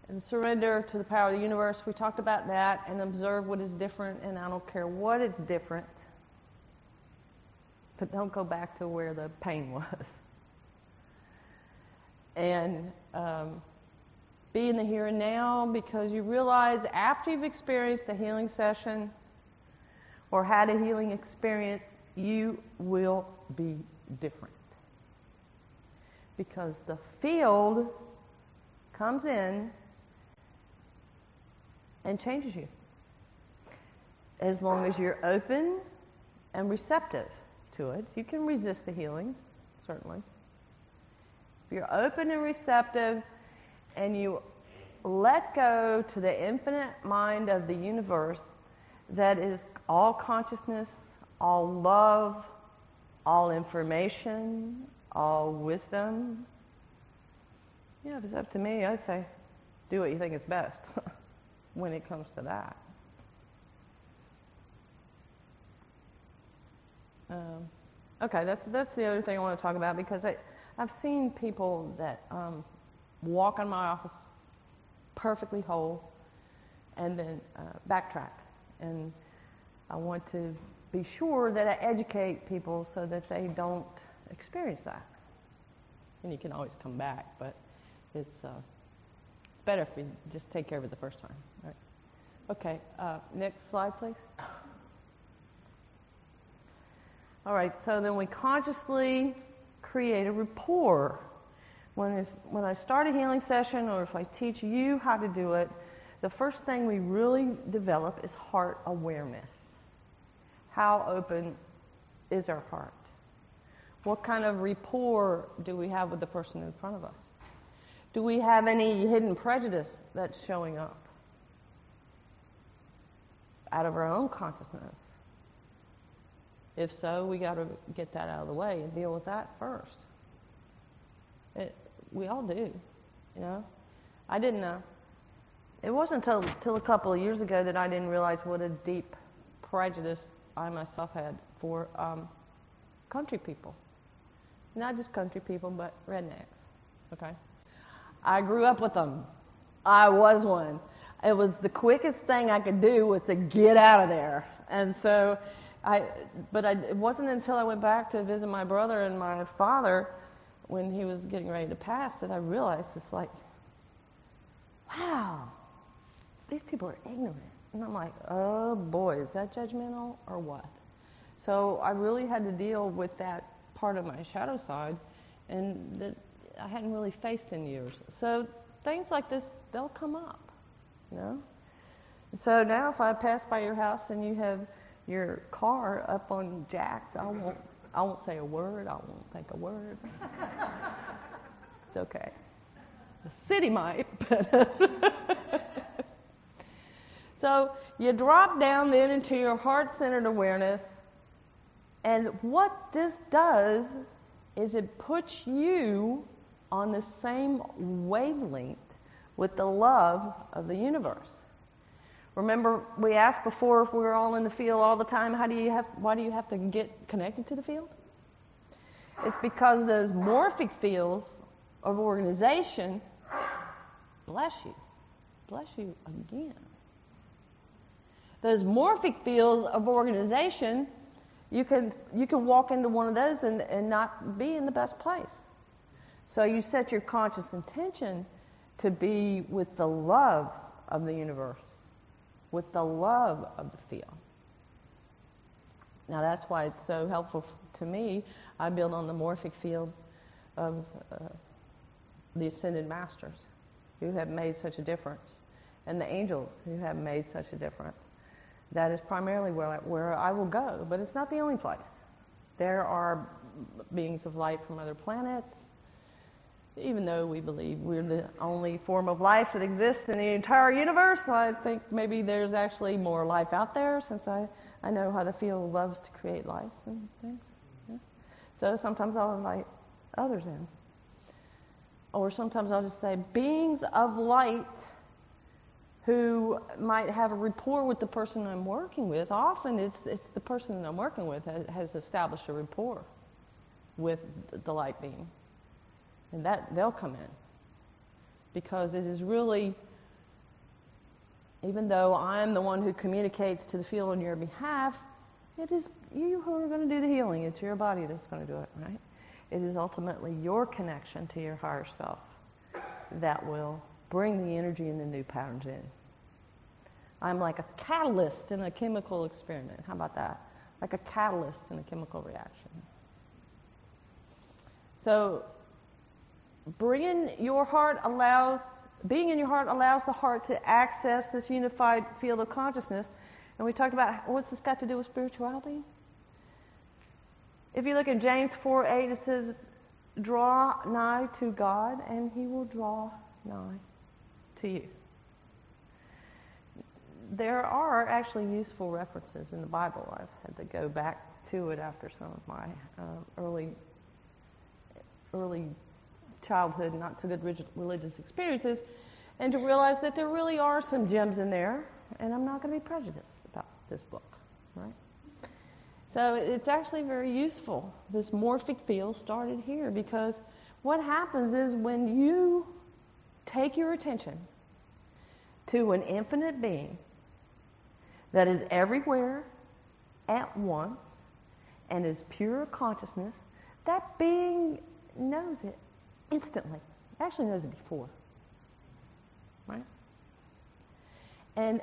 [SPEAKER 2] And surrender to the power of the universe, we talked about that, and observe what is different, and I don't care what is different, but don't go back to where the pain was. And be in the here and now, because you realize after you've experienced a healing session or had a healing experience, you will be different. Because the field comes in and changes you. As long as you're open and receptive to it. You can resist the healing, certainly. If you're open and receptive and you let go to the infinite mind of the universe that is all consciousness, all love, all information, all wisdom. Yeah, if it's up to me, I'd say do what you think is best. when it comes to that. Okay, that's the other thing I want to talk about, because I've seen people that walk in my office perfectly whole and then backtrack. And I want to be sure that I educate people so that they don't experience that. And you can always come back, but it's better if you just take care of it the first time. All right. Okay, next slide, please. All right, so then we consciously create a rapport. When I start a healing session, or if I teach you how to do it, the first thing we really develop is heart awareness. How open is our heart? What kind of rapport do we have with the person in front of us? Do we have any hidden prejudice that's showing up out of our own consciousness? If so, we got to get that out of the way and deal with that first. We all do, you know. I didn't know. It wasn't until a couple of years ago that I didn't realize what a deep prejudice I myself had for country people. Not just country people, but rednecks, okay? I grew up with them. I was one. It was the quickest thing I could do was to get out of there. And so it wasn't until I went back to visit my brother and my father when he was getting ready to pass that I realized it's like, wow, these people are ignorant. And I'm like, oh boy, is that judgmental or what? So I really had to deal with that part of my shadow side, and that I hadn't really faced in years. So things like this, they'll come up, you know. And so now if I pass by your house and you have your car up on jacks, I won't say a word. I won't think a word. It's okay. The city might, but so you drop down then into your heart-centered awareness, and what this does is it puts you on the same wavelength with the love of the universe. Remember, we asked before if we were all in the field all the time, why do you have to get connected to the field? It's because those morphic fields of organization, bless you again. Those morphic fields of organization, you can walk into one of those and not be in the best place. So you set your conscious intention to be with the love of the universe, with the love of the field. Now that's why it's so helpful to me. I build on the morphic field of the Ascended Masters who have made such a difference, and the angels who have made such a difference. That is primarily where I will go, but it's not the only place. There are beings of light from other planets. Even though we believe we're the only form of life that exists in the entire universe, I think maybe there's actually more life out there, since I know how the field loves to create life and things. Yeah. So sometimes I'll invite others in. Or sometimes I'll just say beings of light who might have a rapport with the person I'm working with. Often it's the person that I'm working with has established a rapport with the light being. And that they'll come in. Because it is really, even though I'm the one who communicates to the field on your behalf, it is you who are going to do the healing. It's your body that's going to do it, right? It is ultimately your connection to your higher self that will bring the energy and the new patterns in. I'm like a catalyst in a chemical experiment. How about that? Like a catalyst in a chemical reaction. So being in your heart allows the heart to access this unified field of consciousness. And we talked about what's this got to do with spirituality? If you look at James 4:8, it says, draw nigh to God, and He will draw nigh to you. There are actually useful references in the Bible. I've had to go back to it after some of my early childhood, not so good religious experiences. and to realize that there really are some gems in there, and I'm not going to be prejudiced about this book, right? So it's actually very useful. This morphic field started here because what happens is when you take your attention to an infinite being that is everywhere at once and is pure consciousness, that being knows it instantly. It actually knows it before. Right? And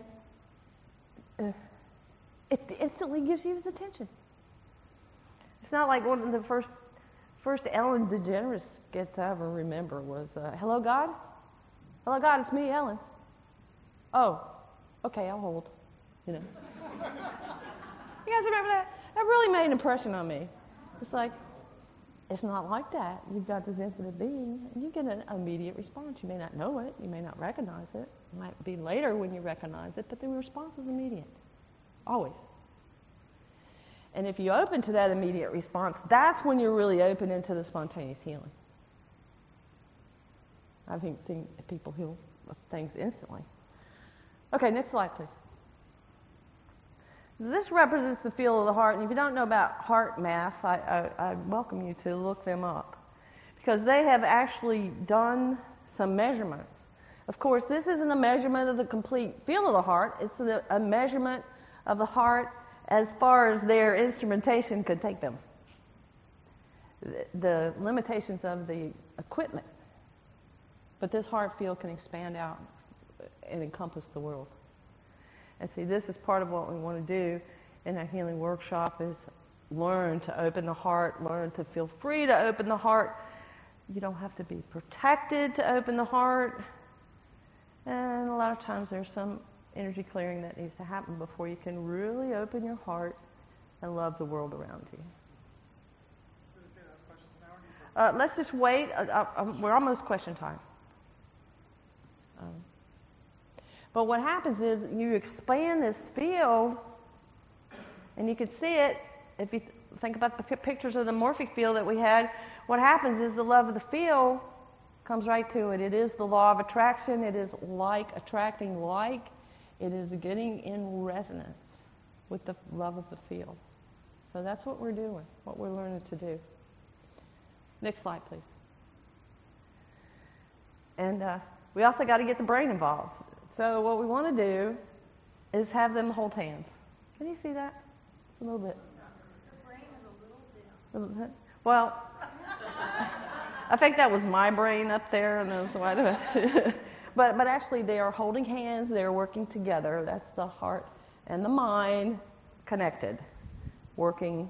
[SPEAKER 2] it instantly gives you his attention. It's not like one of the first Ellen DeGeneres skits I ever remember was, "Hello, God? Hello, God, it's me, Ellen. Oh, okay, I'll hold." You know. You guys remember that? That really made an impression on me. It's like, it's not like that. You've got this infinite being, and you get an immediate response. You may not know it. You may not recognize it. It might be later when you recognize it, but the response is immediate. Always. And if you open to that immediate response, that's when you're really open into the spontaneous healing. I think people heal things instantly. Okay, next slide, please. This represents the field of the heart, and if you don't know about heart math, I welcome you to look them up, because they have actually done some measurements. Of course, this isn't a measurement of the complete field of the heart. It's a measurement of the heart as far as their instrumentation could take them. The limitations of the equipment. But this heart field can expand out and encompass the world. And see, this is part of what we want to do in our healing workshop is learn to open the heart, learn to feel free to open the heart. You don't have to be protected to open the heart. And a lot of times there's some energy clearing that needs to happen before you can really open your heart and love the world around you. Let's just wait. We're almost question time. But what happens is you expand this field, and you can see it. If you think about the pictures of the morphic field that we had, what happens is the love of the field comes right to it. It is the law of attraction. It is like attracting like. It is getting in resonance with the love of the field. So that's what we're doing, what we're learning to do. Next slide, please. And we also got to get the brain involved. So what we want to do is have them hold hands. Can you see that? It's a little bit.
[SPEAKER 1] The brain is a little dim.
[SPEAKER 2] Well, I think that was my brain up there, and that's why. But actually, they are holding hands. They are working together. That's the heart and the mind connected, working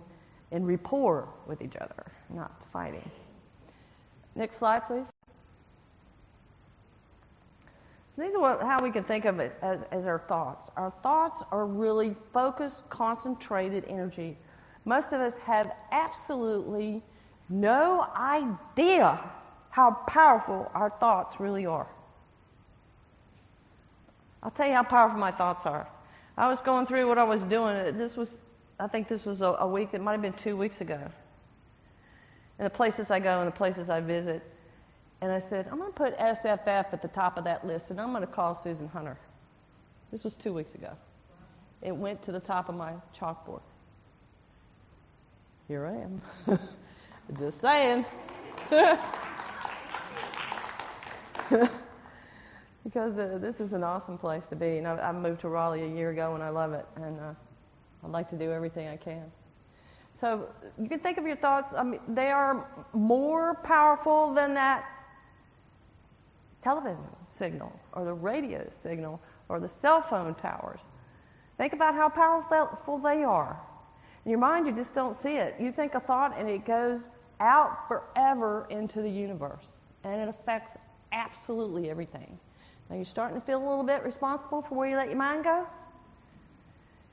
[SPEAKER 2] in rapport with each other, not fighting. Next slide, please. These are how we can think of it as our thoughts. Our thoughts are really focused, concentrated energy. Most of us have absolutely no idea how powerful our thoughts really are. I'll tell you how powerful my thoughts are. I was going through what I was doing. I think this was a week, it might have been 2 weeks ago. And the places I go and the places I visit. And I said, I'm going to put SFF at the top of that list, and I'm going to call Susan Hunter. This was 2 weeks ago. It went to the top of my chalkboard. Here I am. Just saying. Because this is an awesome place to be. And I moved to Raleigh a year ago, and I love it. And I'd like to do everything I can. So you can think of your thoughts. I mean, they are more powerful than that television signal or the radio signal or the cell phone towers. Think about how powerful they are. In your mind, you just don't see it. You think a thought, and it goes out forever into the universe. And it affects absolutely everything. Now, you're starting to feel a little bit responsible for where you let your mind go?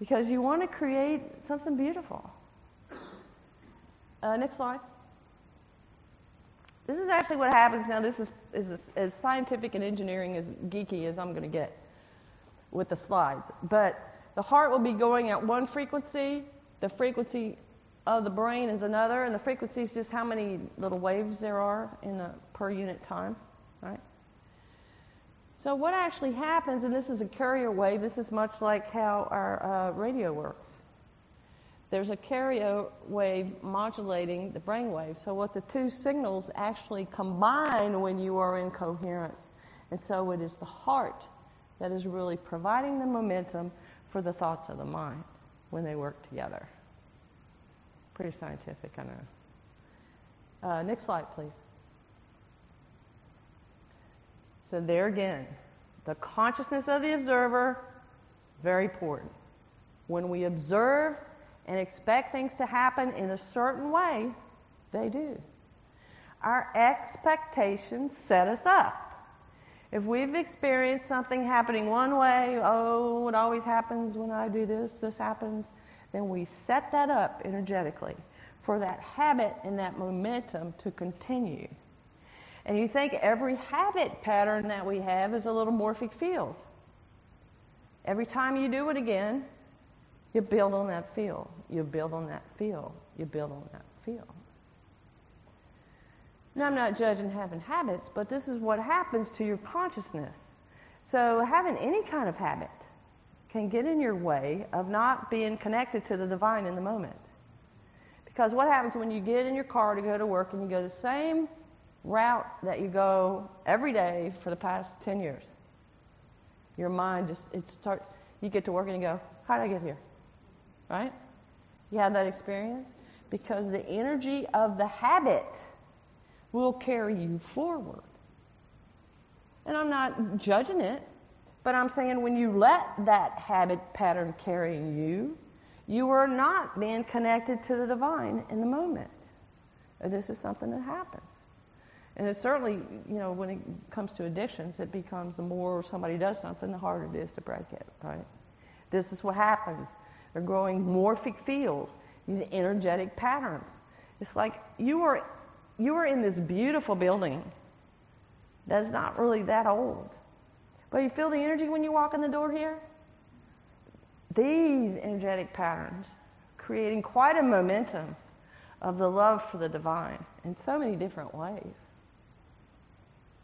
[SPEAKER 2] Because you want to create something beautiful. Next slide. This is actually what happens now. This is as scientific and engineering as geeky as I'm going to get with the slides. But the heart will be going at one frequency. The frequency of the brain is another. And the frequency is just how many little waves there are in a per unit time. Right? So what actually happens, and this is a carrier wave, this is much like how our radio works. There's a carrier wave modulating the brain wave. So what the two signals actually combine when you are in coherence. And so it is the heart that is really providing the momentum for the thoughts of the mind when they work together. Pretty scientific, I know. Next slide, please. So there again, the consciousness of the observer, very important. When we observe and expect things to happen in a certain way, they do. Our expectations set us up. If we've experienced something happening one way, oh, it always happens when I do this, this happens, then we set that up energetically for that habit and that momentum to continue. And you think every habit pattern that we have is a little morphic field. Every time you do it again, you build on that field. You build on that field. You build on that field. Now, I'm not judging having habits, but this is what happens to your consciousness. So having any kind of habit can get in your way of not being connected to the divine in the moment. Because what happens when you get in your car to go to work and you go the same route that you go every day for the past 10 years? Your mind just, it starts, you get to work and you go, how did I get here? Right? You have that experience? Because the energy of the habit will carry you forward. And I'm not judging it, but I'm saying when you let that habit pattern carry you, you are not being connected to the divine in the moment. This is something that happens. And it certainly, you know, when it comes to addictions, it becomes the more somebody does something, the harder it is to break it, right? This is what happens. They're growing morphic fields, these energetic patterns. It's like you are in this beautiful building that's not really that old. But you feel the energy when you walk in the door here? These energetic patterns creating quite a momentum of the love for the divine in so many different ways,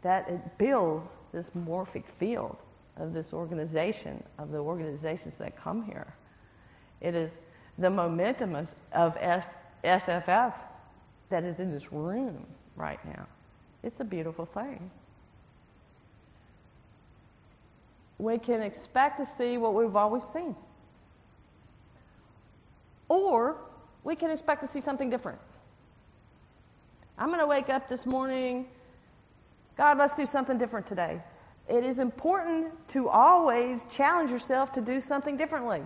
[SPEAKER 2] that it builds this morphic field of this organization, of the organizations that come here. It is the momentum of SFF that is in this room right now. It's a beautiful thing. We can expect to see what we've always seen. Or we can expect to see something different. I'm going to wake up this morning, God, let's do something different today. It is important to always challenge yourself to do something differently.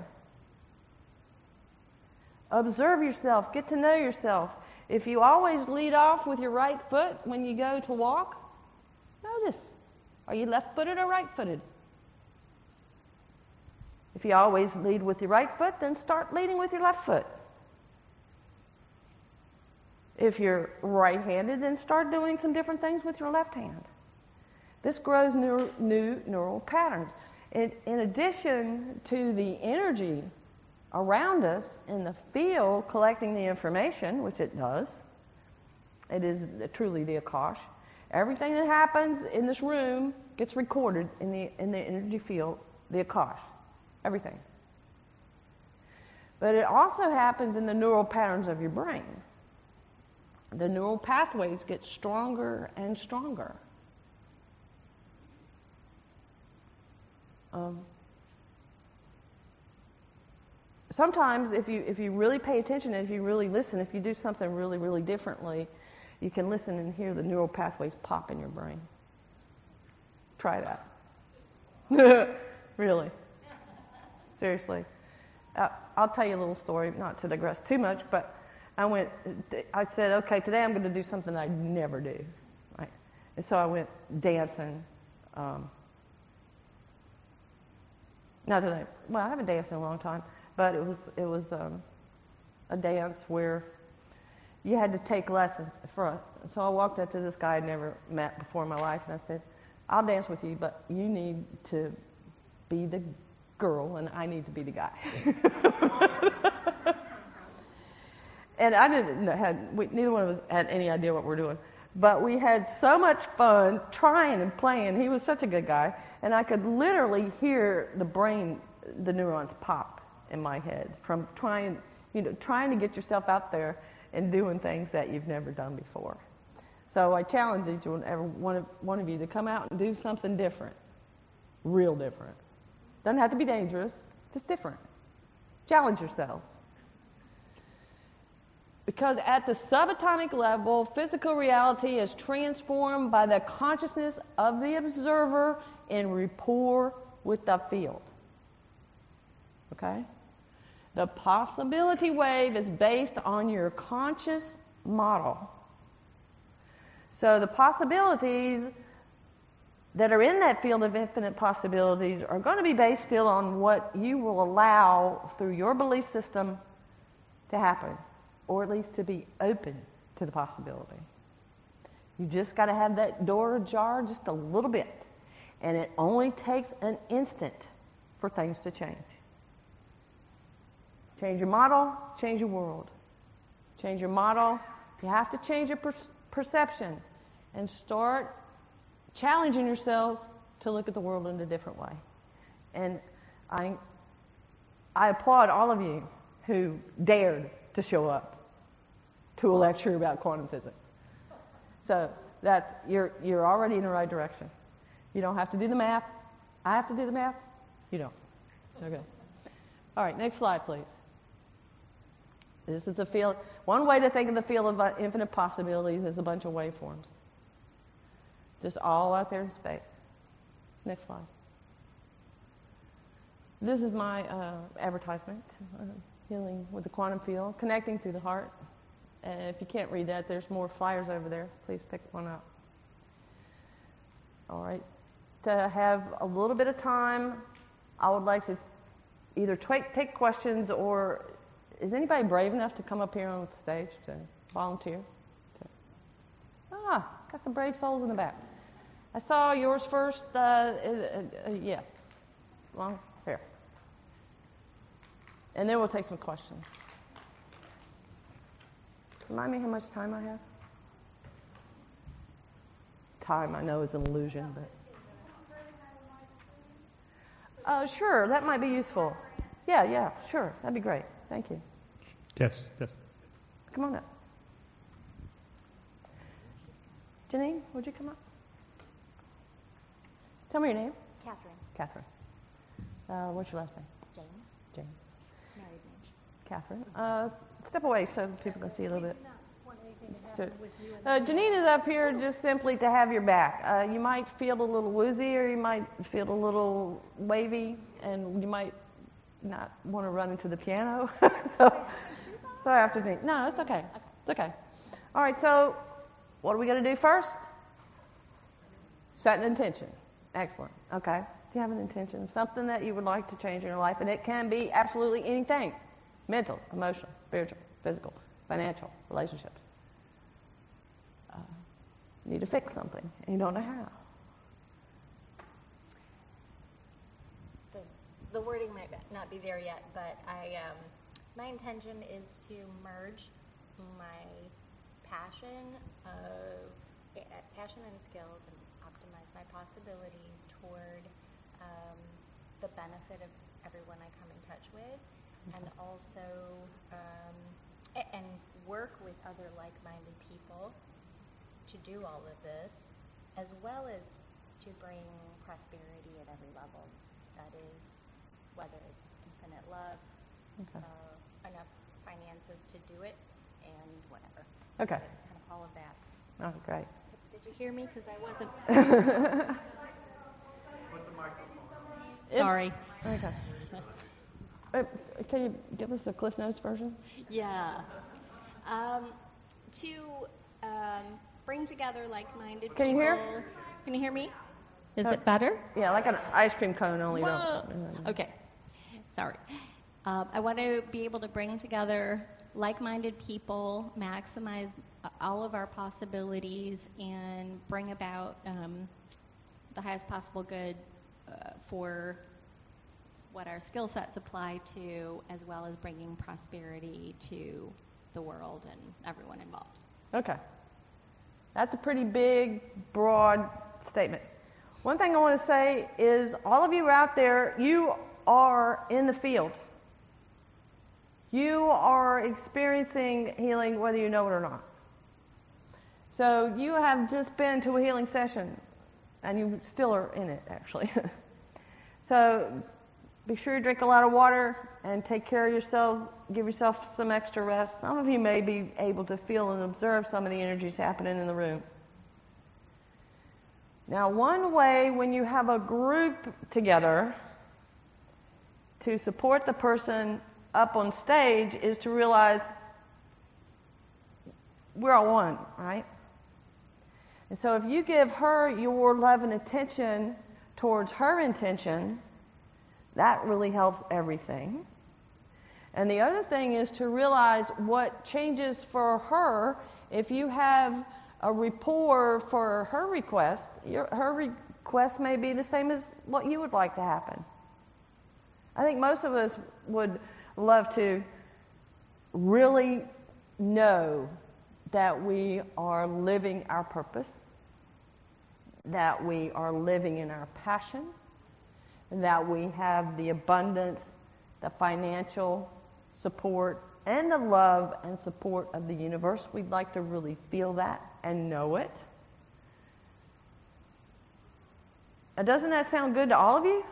[SPEAKER 2] Observe yourself, get to know yourself. If you always lead off with your right foot when you go to walk, notice, are you left-footed or right-footed? If you always lead with your right foot, then start leading with your left foot. If you're right-handed, then start doing some different things with your left hand. This grows new neural patterns. In addition to the energy around us in the field collecting the information, which it does, it is truly the Akash. Everything that happens in this room gets recorded in the energy field, the Akash. Everything. But it also happens in the neural patterns of your brain. The neural pathways get stronger and stronger. Sometimes if you really pay attention, if you really listen, if you do something really, really differently, you can listen and hear the neural pathways pop in your brain. Try that. Really. Seriously. I'll tell you a little story, not to digress too much, but I said, okay, today I'm going to do something I never do. Right? And so I went dancing. Not today. Well, I haven't danced in a long time, but it was a dance where you had to take lessons for us. So I walked up to this guy I'd never met before in my life, and I said, I'll dance with you, but you need to be the girl, and I need to be the guy. And I didn't know, neither one of us had any idea what we're doing. But we had so much fun trying and playing. He was such a good guy. And I could literally hear the neurons pop in my head from trying to get yourself out there and doing things that you've never done before. So I challenge each one of you to come out and do something different, real different. Doesn't have to be dangerous, just different. Challenge yourselves. Because at the subatomic level, physical reality is transformed by the consciousness of the observer in rapport with the field. Okay? The possibility wave is based on your conscious model. So the possibilities that are in that field of infinite possibilities are going to be based still on what you will allow through your belief system to happen, or at least to be open to the possibility. You just got to have that door ajar just a little bit. And it only takes an instant for things to change. Change your model, change your world. Change your model. You have to change your perception and start challenging yourselves to look at the world in a different way. And I applaud all of you who dared to show up to a lecture about quantum physics. So you're already in the right direction. You don't have to do the math. I have to do the math. You don't. Okay. All right, next slide, please. This is the field. One way to think of the field of infinite possibilities is a bunch of waveforms. Just all out there in space. Next slide. This is my advertisement, Healing with the Quantum Field, Connecting through the Heart. And if you can't read that, there's more flyers over there. Please pick one up. All right. To have a little bit of time, I would like to either take questions, or is anybody brave enough to come up here on the stage to volunteer? Got some brave souls in the back. I saw yours first. Yeah. Long hair. And then we'll take some questions. Remind me how much time I have? Time, I know, is an illusion, but... Sure, that might be useful. Yeah, sure, that'd be great. Thank you.
[SPEAKER 3] Yes.
[SPEAKER 2] Come on up. Janine, would you come up? Tell me your name. Catherine. What's your last name? Jane.
[SPEAKER 4] Married name.
[SPEAKER 2] Catherine. Step away so people can see a little bit. Janine is up here just simply to have your back. You might feel a little woozy, or you might feel a little wavy, and you might not want to run into the piano. So sorry, after Janine. No, it's okay. It's okay. All right, so what are we going to do first? Set an intention. Excellent. Okay. If you have an intention, something that you would like to change in your life, and it can be absolutely anything: mental, emotional, spiritual, physical, financial, relationships. You need to fix something, and you don't know how.
[SPEAKER 4] The wording might not be there yet, but my intention is to merge my passion and skills and optimize my possibilities toward the benefit of everyone I come in touch with, and also and work with other like-minded people to do all of this, as well as to bring prosperity at every level. That is, whether it's infinite love, enough finances to do it, and whatever.
[SPEAKER 2] Okay.
[SPEAKER 4] So kind of all of that.
[SPEAKER 2] Oh, great.
[SPEAKER 4] Did you hear me? Because I wasn't.
[SPEAKER 3] Put the microphone on.
[SPEAKER 4] Sorry.
[SPEAKER 2] Okay. Can you give us a Cliff Notes version?
[SPEAKER 4] Yeah. To bring together like-minded people.
[SPEAKER 2] Can you hear?
[SPEAKER 4] Can you hear me? Is it better?
[SPEAKER 2] Yeah, like an ice cream cone, only
[SPEAKER 4] Whoa.
[SPEAKER 2] don't.
[SPEAKER 4] Okay. Sorry. I want to be able to bring together like-minded people, maximize all of our possibilities, and bring about the highest possible good for what our skill sets apply to, as well as bringing prosperity to the world and everyone involved.
[SPEAKER 2] Okay. That's a pretty big, broad statement. One thing I want to say is all of you out there, you are in the field. You are experiencing healing whether you know it or not. So you have just been to a healing session, and you still are in it, actually. So be sure you drink a lot of water and take care of yourself. Give yourself some extra rest. Some of you may be able to feel and observe some of the energies happening in the room. Now, one way when you have a group together to support the person up on stage is to realize we're all one, right? And so if you give her your love and attention towards her intention, that really helps everything. And the other thing is to realize what changes for her. If you have a rapport for her request, her request may be the same as what you would like to happen. I think most of us would love to really know that we are living our purpose, that we are living in our passion, that we have the abundance, the financial support, and the love and support of the universe. We'd like to really feel that and know it. Doesn't that sound good to all of you?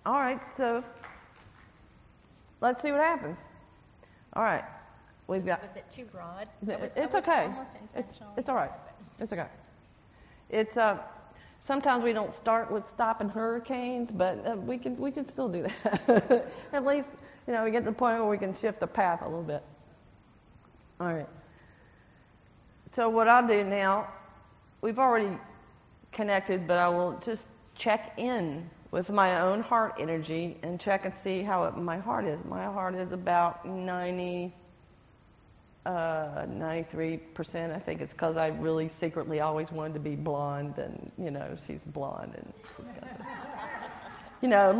[SPEAKER 2] All right, so let's see what happens. All right, we've got...
[SPEAKER 4] Was it too broad?
[SPEAKER 2] It's okay.
[SPEAKER 4] Almost intentional.
[SPEAKER 2] It's all right. It's okay. It's sometimes we don't start with stopping hurricanes, but we can still do that. At least we get to the point where we can shift the path a little bit. All right. So what I'll do now, we've already connected, but I will just check in with my own heart energy and check and see how my heart is. My heart is about 93%. I think it's because I really secretly always wanted to be blonde, and she's blonde, and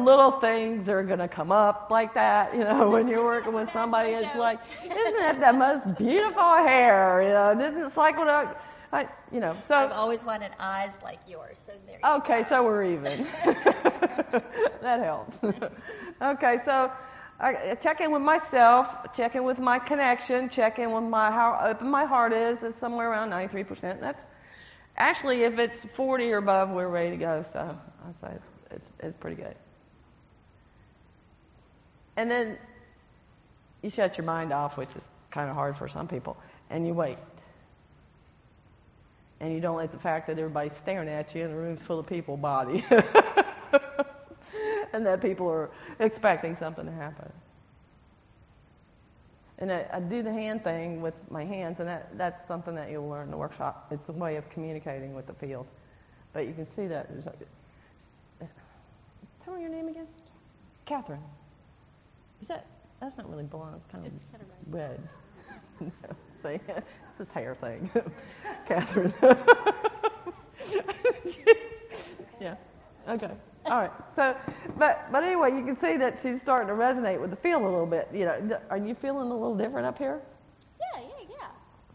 [SPEAKER 2] little things are going to come up like that. When you're working with somebody, it's like, isn't that the most beautiful hair? It's like what so
[SPEAKER 4] I've always wanted eyes like yours, so there you go.
[SPEAKER 2] Okay, so we're even. That helps. Okay, so I check in with myself, check in with my connection, check in with how open my heart is. It's somewhere around 93%. That's actually, if it's 40 or above, we're ready to go. So I'd say it's pretty good. And then you shut your mind off, which is kind of hard for some people, and you wait. And you don't let the fact that everybody's staring at you and the room's full of people bother you. And that people are expecting something to happen. And I do the hand thing with my hands, and that's something that you'll learn in the workshop. It's a way of communicating with the field. But you can see that. Tell me your name again? Catherine. That's not really blonde. It's kind of red. See, it's this hair thing. Catherine. Yeah. Okay. All right. So, but anyway, you can see that she's starting to resonate with the field a little bit. Are you feeling a little different up here?
[SPEAKER 4] Yeah.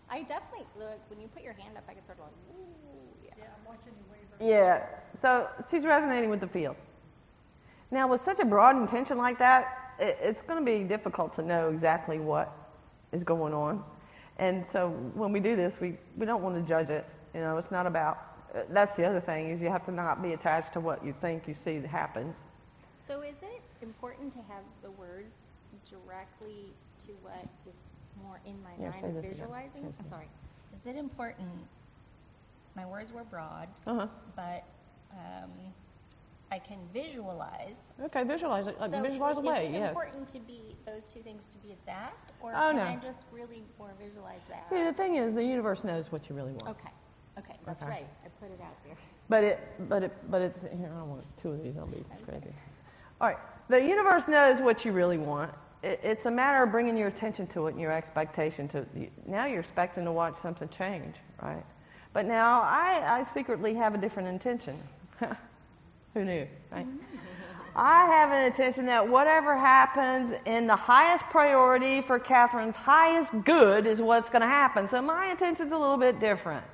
[SPEAKER 4] I definitely, when you put your hand up, I can sort of like, ooh, yeah.
[SPEAKER 3] Yeah, I'm watching you wave.
[SPEAKER 2] Yeah. So she's resonating with the field. Now, with such a broad intention like that, it's going to be difficult to know exactly what is going on. And so when we do this, we don't want to judge it. It's not about... That's the other thing, is you have to not be attached to what you think you see happen.
[SPEAKER 4] So is it important to have the words directly to what is more in my mind, visualizing? I'm sorry. Is it important... My words were broad, but I can visualize.
[SPEAKER 2] Okay, visualize it.
[SPEAKER 4] So
[SPEAKER 2] visualize away,
[SPEAKER 4] is it
[SPEAKER 2] yes.
[SPEAKER 4] important to be those two things to be exact, or
[SPEAKER 2] Oh,
[SPEAKER 4] can
[SPEAKER 2] no.
[SPEAKER 4] I just really more visualize that?
[SPEAKER 2] See, the thing is, the universe knows what you really want.
[SPEAKER 4] Okay, that's right. I put it out there.
[SPEAKER 2] But it's here. I don't want two of these. I'll be crazy. All right, the universe knows what you really want. It's a matter of bringing your attention to it and your expectation to. Now you're expecting to watch something change, right? But now I secretly have a different intention. Who knew, right? I have an intention that whatever happens in the highest priority for Catherine's highest good is what's going to happen. So my intention's a little bit different.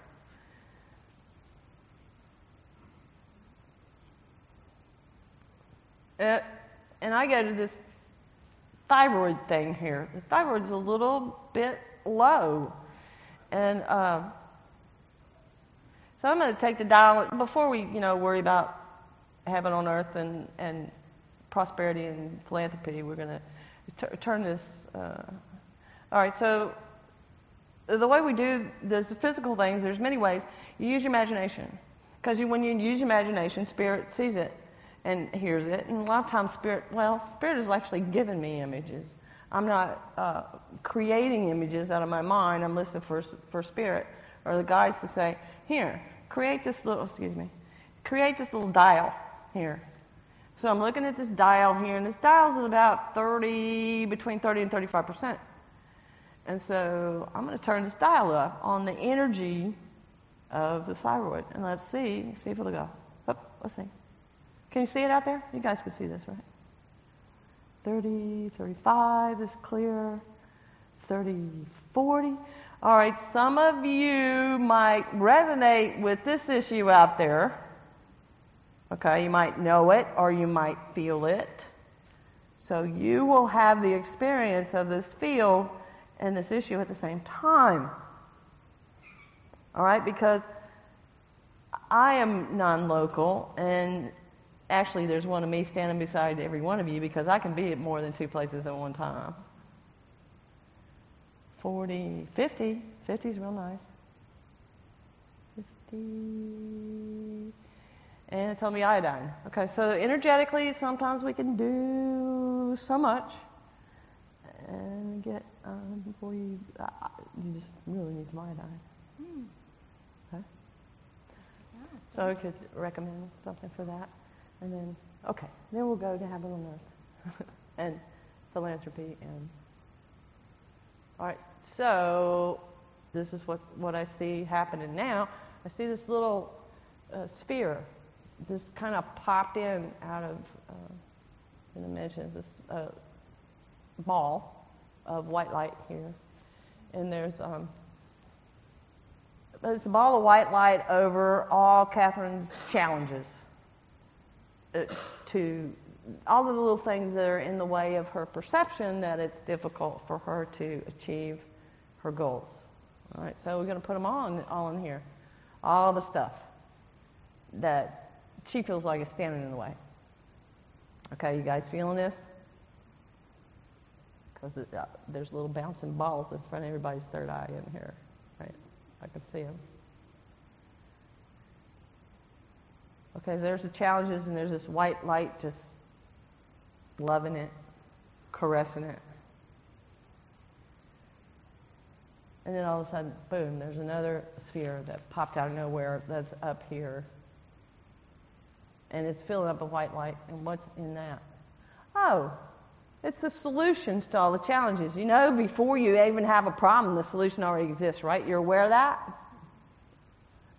[SPEAKER 2] And I go to this thyroid thing here. The thyroid's a little bit low. And so I'm going to take the dial, before we, worry about heaven on earth and prosperity and philanthropy, we're going to turn this. All right, so the way we do the physical things, there's many ways. You use your imagination. Because when you use imagination, Spirit sees it and hears it. And a lot of times Spirit has actually given me images. I'm not creating images out of my mind. I'm listening for Spirit or the guides to say, here, create this little dial here. So I'm looking at this dial here, and this dial is about between 30 and 35%. And so I'm going to turn this dial up on the energy of the thyroid, and let's see if it'll go. Let's see. Can you see it out there? You guys can see this, right? 30, 35 is clear. 30, 40. All right, some of you might resonate with this issue out there. Okay, you might know it or you might feel it. So you will have the experience of this field and this issue at the same time. All right, because I am non-local, and actually there's one of me standing beside every one of you because I can be at more than two places at one time. 40, 50. 50 is real nice. 50. And it told me iodine. Okay, so energetically, sometimes we can do so much. And get, before you just really need some iodine. Okay? So I could recommend something for that. And then, then we'll go to heaven on earth. And philanthropy and... All right, so this is what I see happening now. I see this little sphere just kind of popped in out of, in the mentions, this ball of white light here. And there's it's a ball of white light over all Catherine's challenges to all the little things that are in the way of her perception that it's difficult for her to achieve her goals. All right, so we're going to put them all in here. All the stuff that she feels like is standing in the way. Okay, you guys feeling this? Because there's little bouncing balls in front of everybody's third eye in here. Right? I can see them. Okay, there's the challenges, and there's this white light just loving it, caressing it. And then all of a sudden, boom, there's another sphere that popped out of nowhere that's up here. And it's filling up with white light. And what's in that? Oh, it's the solutions to all the challenges. You know, before you even have a problem, the solution already exists, right? You're aware of that?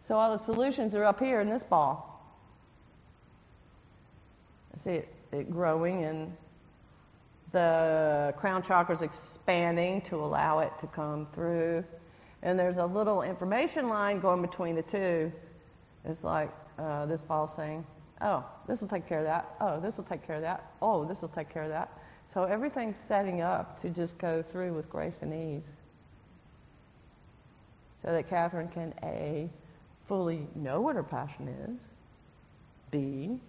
[SPEAKER 2] So all the solutions are up here in this ball. I see it growing, and the crown chakra's expanding to allow it to come through. And there's a little information line going between the two. It's like this ball saying, oh, this will take care of that. Oh, this will take care of that. Oh, this will take care of that. So everything's setting up to just go through with grace and ease. So that Catherine can, A, fully know what her passion is, B,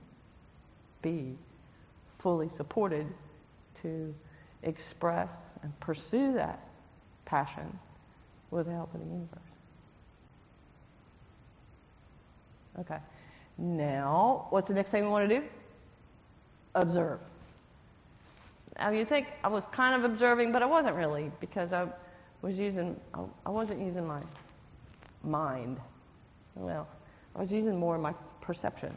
[SPEAKER 2] fully supported to express and pursue that passion with the help of the universe. Okay. Now, what's the next thing we want to do? Observe. Now, you think I was kind of observing, but I wasn't really, because I wasn't using my mind. Well, I was using more my perception,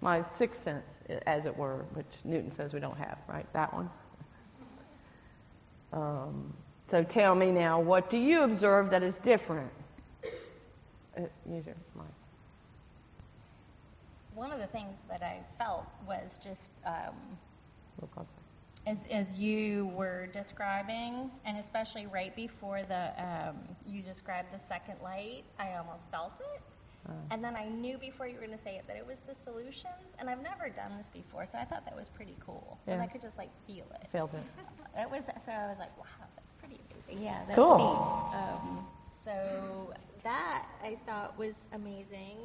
[SPEAKER 2] my sixth sense, as it were, which Newton says we don't have, right? That one. So tell me now, what do you observe that is different? Use your mind.
[SPEAKER 4] One of the things that I felt was just
[SPEAKER 2] Real close.
[SPEAKER 4] as you were describing, and especially right before you described the second light, I almost felt it. And then I knew before you were going to say it that it was the solutions, and I've never done this before, so I thought that was pretty cool.
[SPEAKER 2] Yeah.
[SPEAKER 4] And I could just like feel it.
[SPEAKER 2] Felt it.
[SPEAKER 4] So I was like, wow, that's pretty amazing. Yeah, that's
[SPEAKER 2] Cool.
[SPEAKER 4] neat. So that I thought was amazing.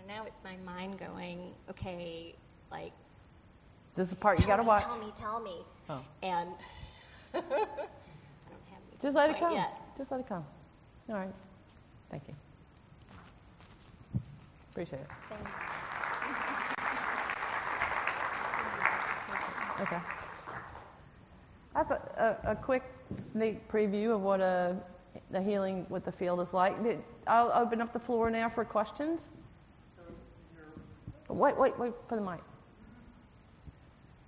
[SPEAKER 4] Now it's my mind going, okay, like,
[SPEAKER 2] This is the part you got to watch.
[SPEAKER 4] Tell me.
[SPEAKER 2] Oh.
[SPEAKER 4] And I don't have any
[SPEAKER 2] Just let it
[SPEAKER 4] quite
[SPEAKER 2] come.
[SPEAKER 4] yet.
[SPEAKER 2] Just let it come. All right. Thank you. Appreciate it.
[SPEAKER 4] Thank you.
[SPEAKER 2] Okay. That's a quick sneak preview of what the healing with the field is like. I'll open up the floor now for questions. Wait for the mic.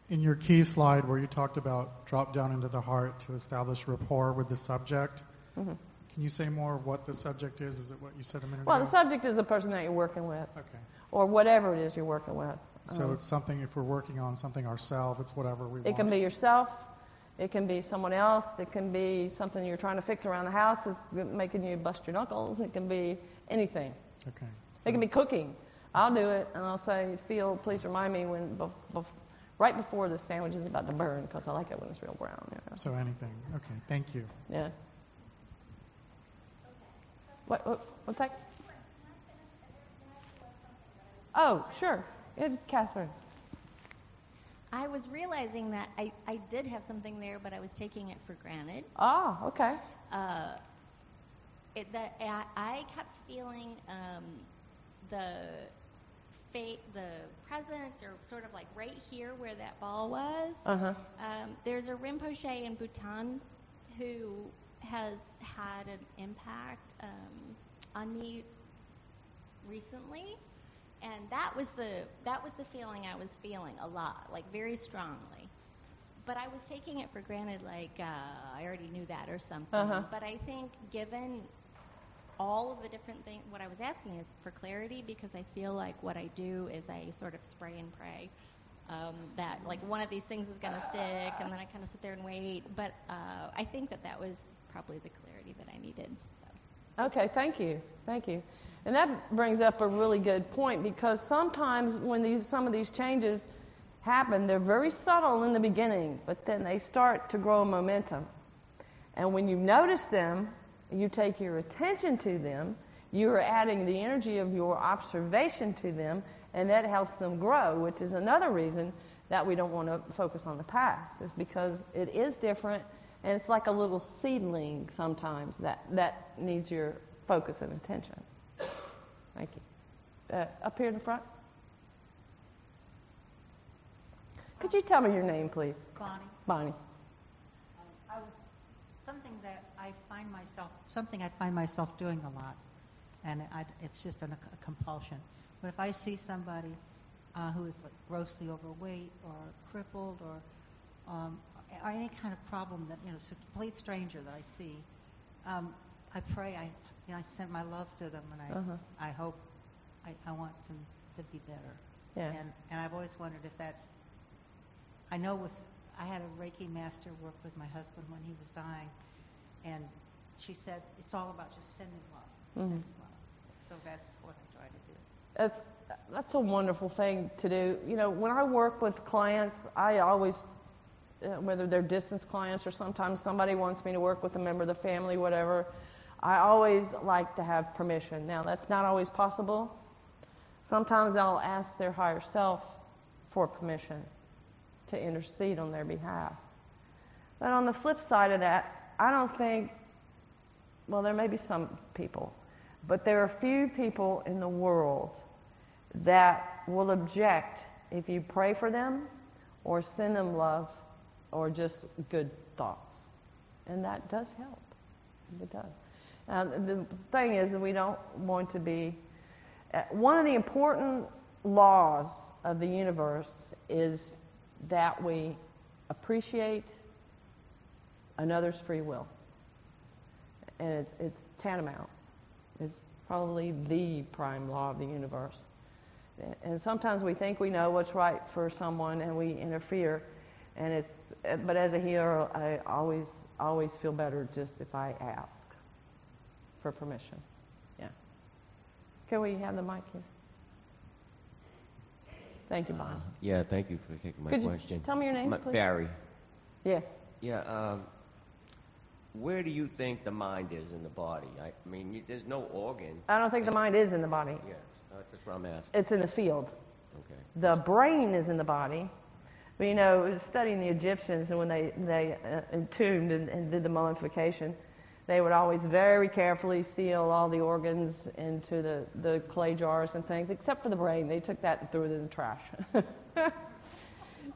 [SPEAKER 3] In your key slide where you talked about drop down into the heart to establish rapport with the subject, can you say more of what the subject is? Is it what you said a minute ago?
[SPEAKER 2] Well, the subject is the person that you're working with,
[SPEAKER 3] Okay.
[SPEAKER 2] or whatever it is you're working with.
[SPEAKER 3] So it's something, if we're working on something ourselves, it's whatever we want.
[SPEAKER 2] It can be yourself. It can be someone else. It can be something you're trying to fix around the house that's making you bust your knuckles. It can be anything.
[SPEAKER 3] Okay.
[SPEAKER 2] It can be cooking. I'll do it, and I'll say, Phil, please remind me when right before the sandwich is about to burn, because I like it when it's real brown. You know?
[SPEAKER 3] So anything. Okay, thank you.
[SPEAKER 2] Yeah. What's that? Oh, sure. Catherine.
[SPEAKER 4] I was realizing that I did have something there, but I was taking it for granted.
[SPEAKER 2] Oh, okay.
[SPEAKER 4] I kept feeling the presence, or sort of like right here where that ball was. There's a Rinpoche in Bhutan who has had an impact on me recently, and that was the feeling I was feeling a lot, like very strongly. But I was taking it for granted, like I already knew that or something. But I think given all of the different things, what I was asking is for clarity, because I feel like what I do is I sort of spray and pray that like one of these things is going to stick, and then I kind of sit there and wait. But I think that was probably the clarity that I needed. So.
[SPEAKER 2] Okay, thank you. And that brings up a really good point, because sometimes when some of these changes happen, they're very subtle in the beginning, but then they start to grow momentum. And when you notice them, you take your attention to them, you are adding the energy of your observation to them, and that helps them grow, which is another reason that we don't want to focus on the past, is because it is different, and it's like a little seedling sometimes that needs your focus and attention. Thank you. Up here in the front. Could you tell me your name, please?
[SPEAKER 5] Bonnie.
[SPEAKER 2] Bonnie.
[SPEAKER 5] Something I find myself doing a lot, and it's just a compulsion. But if I see somebody who is like grossly overweight or crippled or any kind of problem that, it's a complete stranger that I see, I pray. I send my love to them, and I hope I want them to be better.
[SPEAKER 2] Yeah.
[SPEAKER 5] And I've always wondered if that's. I know I had a Reiki master work with my husband when he was dying, and she said it's all about just sending love. Sending love. So that's what I try to do.
[SPEAKER 2] That's a wonderful thing to do. When I work with clients, I always, whether they're distance clients or sometimes somebody wants me to work with a member of the family, whatever, I always like to have permission. Now, that's not always possible. Sometimes I'll ask their higher self for permission to intercede on their behalf. But on the flip side of that, I don't think, well, there may be some people, but there are few people in the world that will object if you pray for them or send them love or just good thoughts. And that does help. It does. The thing is that we don't want to be... one of the important laws of the universe is that we appreciate another's free will. And it's tantamount. It's probably the prime law of the universe. And sometimes we think we know what's right for someone and we interfere. But as a healer, I always feel better just if I ask for permission. Yeah. Can we have the mic here? Thank you, Bob.
[SPEAKER 6] Yeah, thank you for taking my
[SPEAKER 2] Could
[SPEAKER 6] question.
[SPEAKER 2] you tell me your name, please?
[SPEAKER 6] Barry.
[SPEAKER 2] Yeah.
[SPEAKER 6] Yeah, where do you think the mind is in the body? I mean, there's no organ.
[SPEAKER 2] I don't think the mind is in the body.
[SPEAKER 6] Yes, that's what I'm asking.
[SPEAKER 2] It's in the field.
[SPEAKER 6] Okay.
[SPEAKER 2] The brain is in the body. But, you know, studying the Egyptians, and when they entombed and did the mummification, they would always very carefully seal all the organs into the clay jars and things, except for the brain. They took that and threw it in the trash.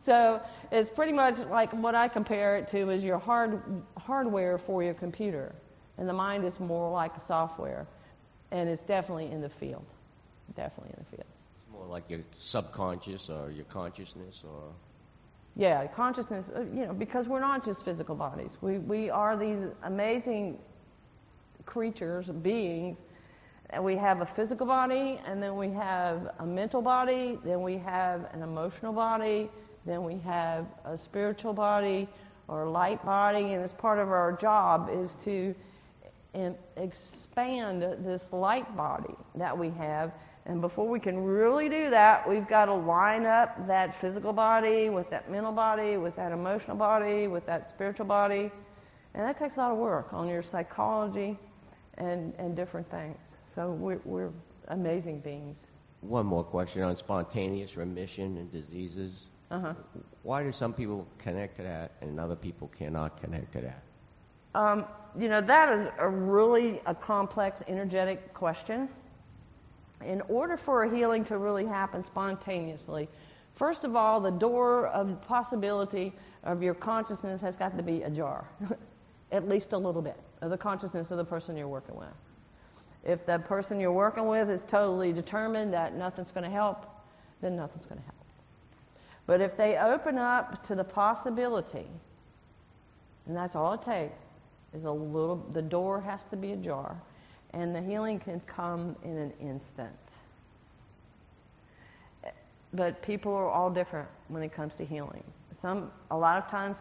[SPEAKER 2] So it's pretty much like what I compare it to is your hardware for your computer. And the mind is more like a software. And it's definitely in the field. Definitely in the field.
[SPEAKER 6] It's more like your subconscious or your consciousness or...
[SPEAKER 2] Yeah, consciousness, you know, because we're not just physical bodies. We are these amazing creatures, beings. And we have a physical body, and then we have a mental body, then we have an emotional body, then we have a spiritual body or a light body, and as part of our job is to expand this light body that we have. And before we can really do that, we've got to line up that physical body with that mental body, with that emotional body, with that spiritual body. And that takes a lot of work on your psychology and different things. So we're amazing beings.
[SPEAKER 6] One more question on spontaneous remission and diseases.
[SPEAKER 2] Uh-huh.
[SPEAKER 6] Why do some people connect to that and other people cannot connect to that?
[SPEAKER 2] You know, that is a complex, energetic question. In order for a healing to really happen spontaneously, first of all, the door of possibility of your consciousness has got to be ajar, at least a little bit, of the consciousness of the person you're working with. If the person you're working with is totally determined that nothing's going to help, then nothing's going to help. But if they open up to the possibility, and that's all it takes, is the door has to be ajar, and the healing can come in an instant. But people are all different when it comes to healing. A lot of times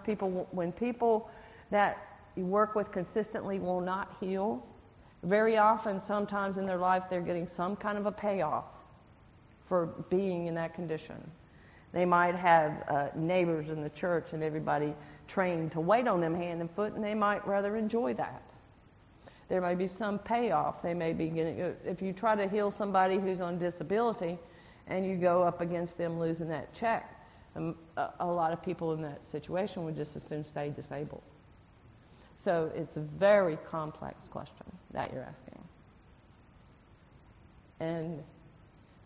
[SPEAKER 2] when people that you work with consistently will not heal, very often, sometimes in their life, they're getting some kind of a payoff for being in that condition. They might have neighbors in the church and everybody trained to wait on them hand and foot, and they might rather enjoy that. There may be some payoff. They may be getting, if you try to heal somebody who's on disability and you go up against them losing that check, a lot of people in that situation would just as soon stay disabled. So it's a very complex question that you're asking. And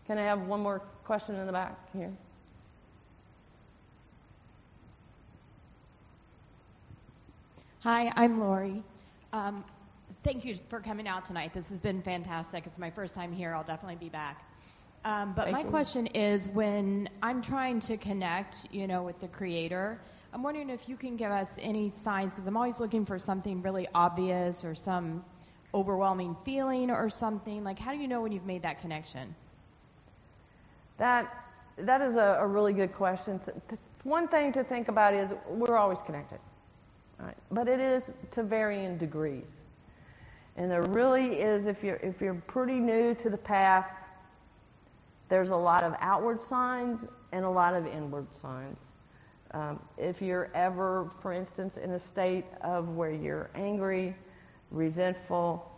[SPEAKER 2] can I have one more question in the back here?
[SPEAKER 7] Hi, I'm Lori. Thank you for coming out tonight. This has been fantastic. It's my first time here. I'll definitely be back. But my question is, when I'm trying to connect, with the Creator, I'm wondering if you can give us any signs, because I'm always looking for something really obvious or some overwhelming feeling or something. Like, how do you know when you've made that connection?
[SPEAKER 2] That is a really good question. One thing to think about is we're always connected, right? But it is to varying degrees. And there really is, if you're pretty new to the path, there's a lot of outward signs and a lot of inward signs. If you're ever, for instance, in a state of where you're angry, resentful,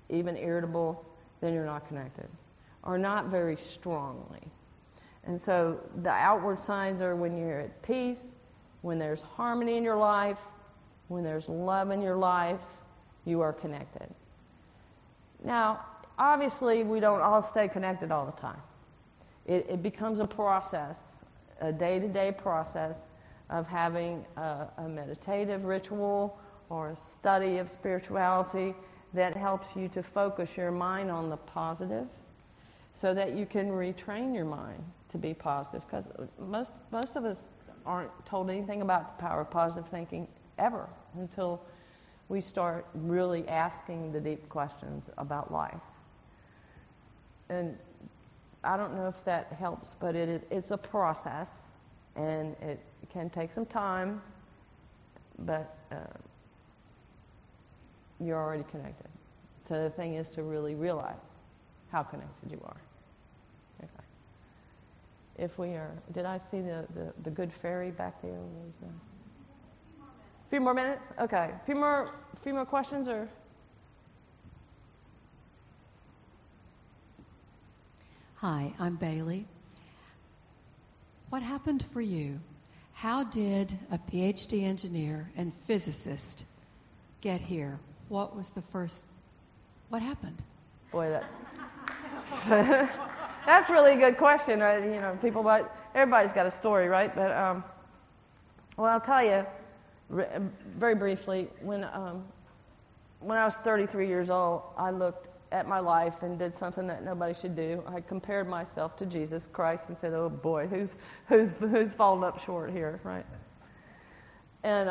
[SPEAKER 2] even irritable, then you're not connected, or not very strongly. And so the outward signs are when you're at peace, when there's harmony in your life, when there's love in your life, you are connected. Now, obviously, we don't all stay connected all the time. It becomes a process, a day-to-day process of having a meditative ritual or a study of spirituality that helps you to focus your mind on the positive so that you can retrain your mind to be positive. Because most of us aren't told anything about the power of positive thinking ever until we start really asking the deep questions about life. And I don't know if that helps, but it's a process, and it can take some time, but you're already connected. So the thing is to really realize how connected you are. Okay. If we are, did I see the good fairy back there? Was, a few more minutes? Okay. A few more questions, or?
[SPEAKER 8] Hi, I'm Bailey. What happened for you? How did a PhD engineer and physicist get here? What was the first? What happened?
[SPEAKER 2] Boy, that's really a good question. Everybody's got a story, right? But well, I'll tell you very briefly. When I was 33 years old, I looked at my life and did something that nobody should do. I compared myself to Jesus Christ and said, "Oh boy, who's fallen up short here?" Right? And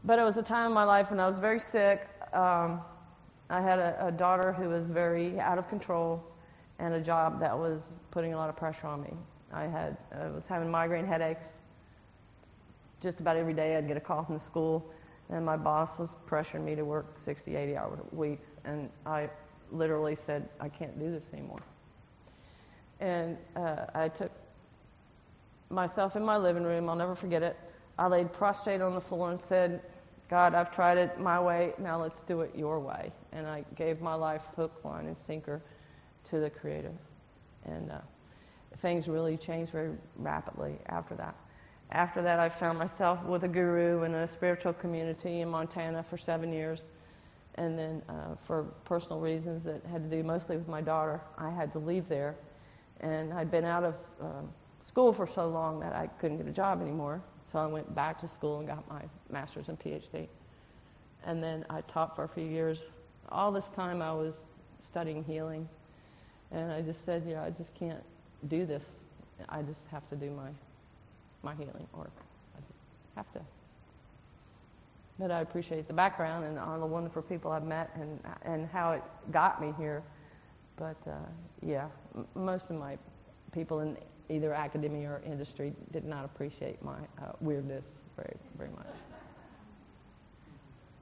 [SPEAKER 2] but it was a time in my life when I was very sick. I had a daughter who was very out of control, and a job that was putting a lot of pressure on me. I was having migraine headaches. Just about every day I'd get a call from the school, and my boss was pressuring me to work 60, 80-hour weeks, and I literally said, "I can't do this anymore." And I took myself in my living room, I'll never forget it. I laid prostrate on the floor and said, "God, I've tried it my way, now let's do it your way." And I gave my life hook, line, and sinker to the Creator. And things really changed very rapidly after that. After that, I found myself with a guru in a spiritual community in Montana for 7 years. And then for personal reasons that had to do mostly with my daughter, I had to leave there. And I'd been out of school for so long that I couldn't get a job anymore. So I went back to school and got my master's and PhD. And then I taught for a few years. All this time I was studying healing. And I just said, I just can't do this. I just have to do my healing, or I just have to. But I appreciate the background and all the wonderful people I've met and how it got me here. But most of my people in either academia or industry did not appreciate my weirdness very, very much.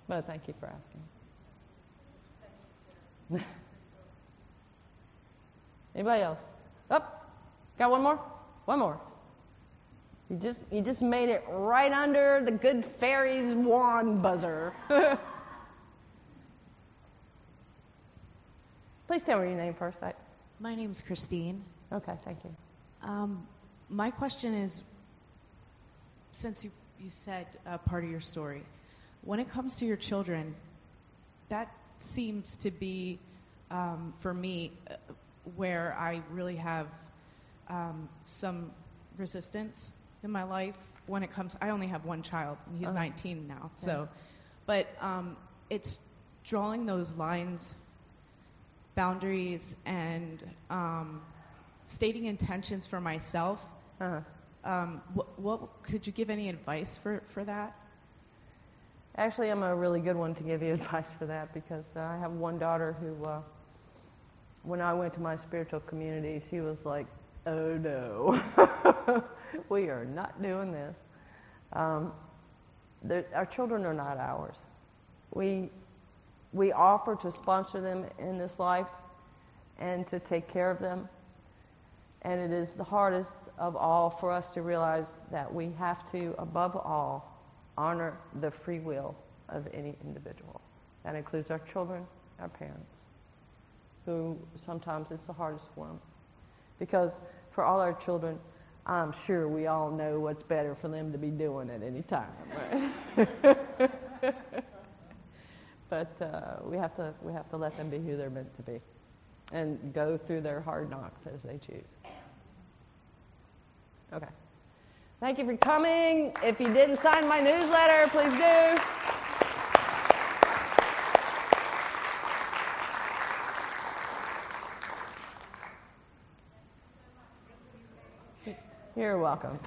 [SPEAKER 2] But thank you for asking. Anybody else? Got one more? One more. You just made it right under the good fairy's wand buzzer. Please tell me your name first.
[SPEAKER 9] My name's Christine.
[SPEAKER 2] Okay, thank you.
[SPEAKER 9] My question is, since you said part of your story, when it comes to your children, that seems to be, for me, where I really have some resistance in my life when it comes. I only have one child, and he's 19 now.
[SPEAKER 2] Yeah.
[SPEAKER 9] So, but it's drawing those lines, boundaries, and stating intentions for myself. What could you give any advice for that?
[SPEAKER 2] Actually, I'm a really good one to give you advice for that, because I have one daughter who, when I went to my spiritual community, she was like, "Oh no, we are not doing this." Our children are not ours. We offer to sponsor them in this life and to take care of them. And it is the hardest of all for us to realize that we have to, above all, honor the free will of any individual. That includes our children, our parents, who sometimes it's the hardest for them. Because for all our children, I'm sure we all know what's better for them to be doing at any time, right? But we have to let them be who they're meant to be, and go through their hard knocks as they choose. Okay. Thank you for coming. If you didn't sign my newsletter, please do. You're welcome.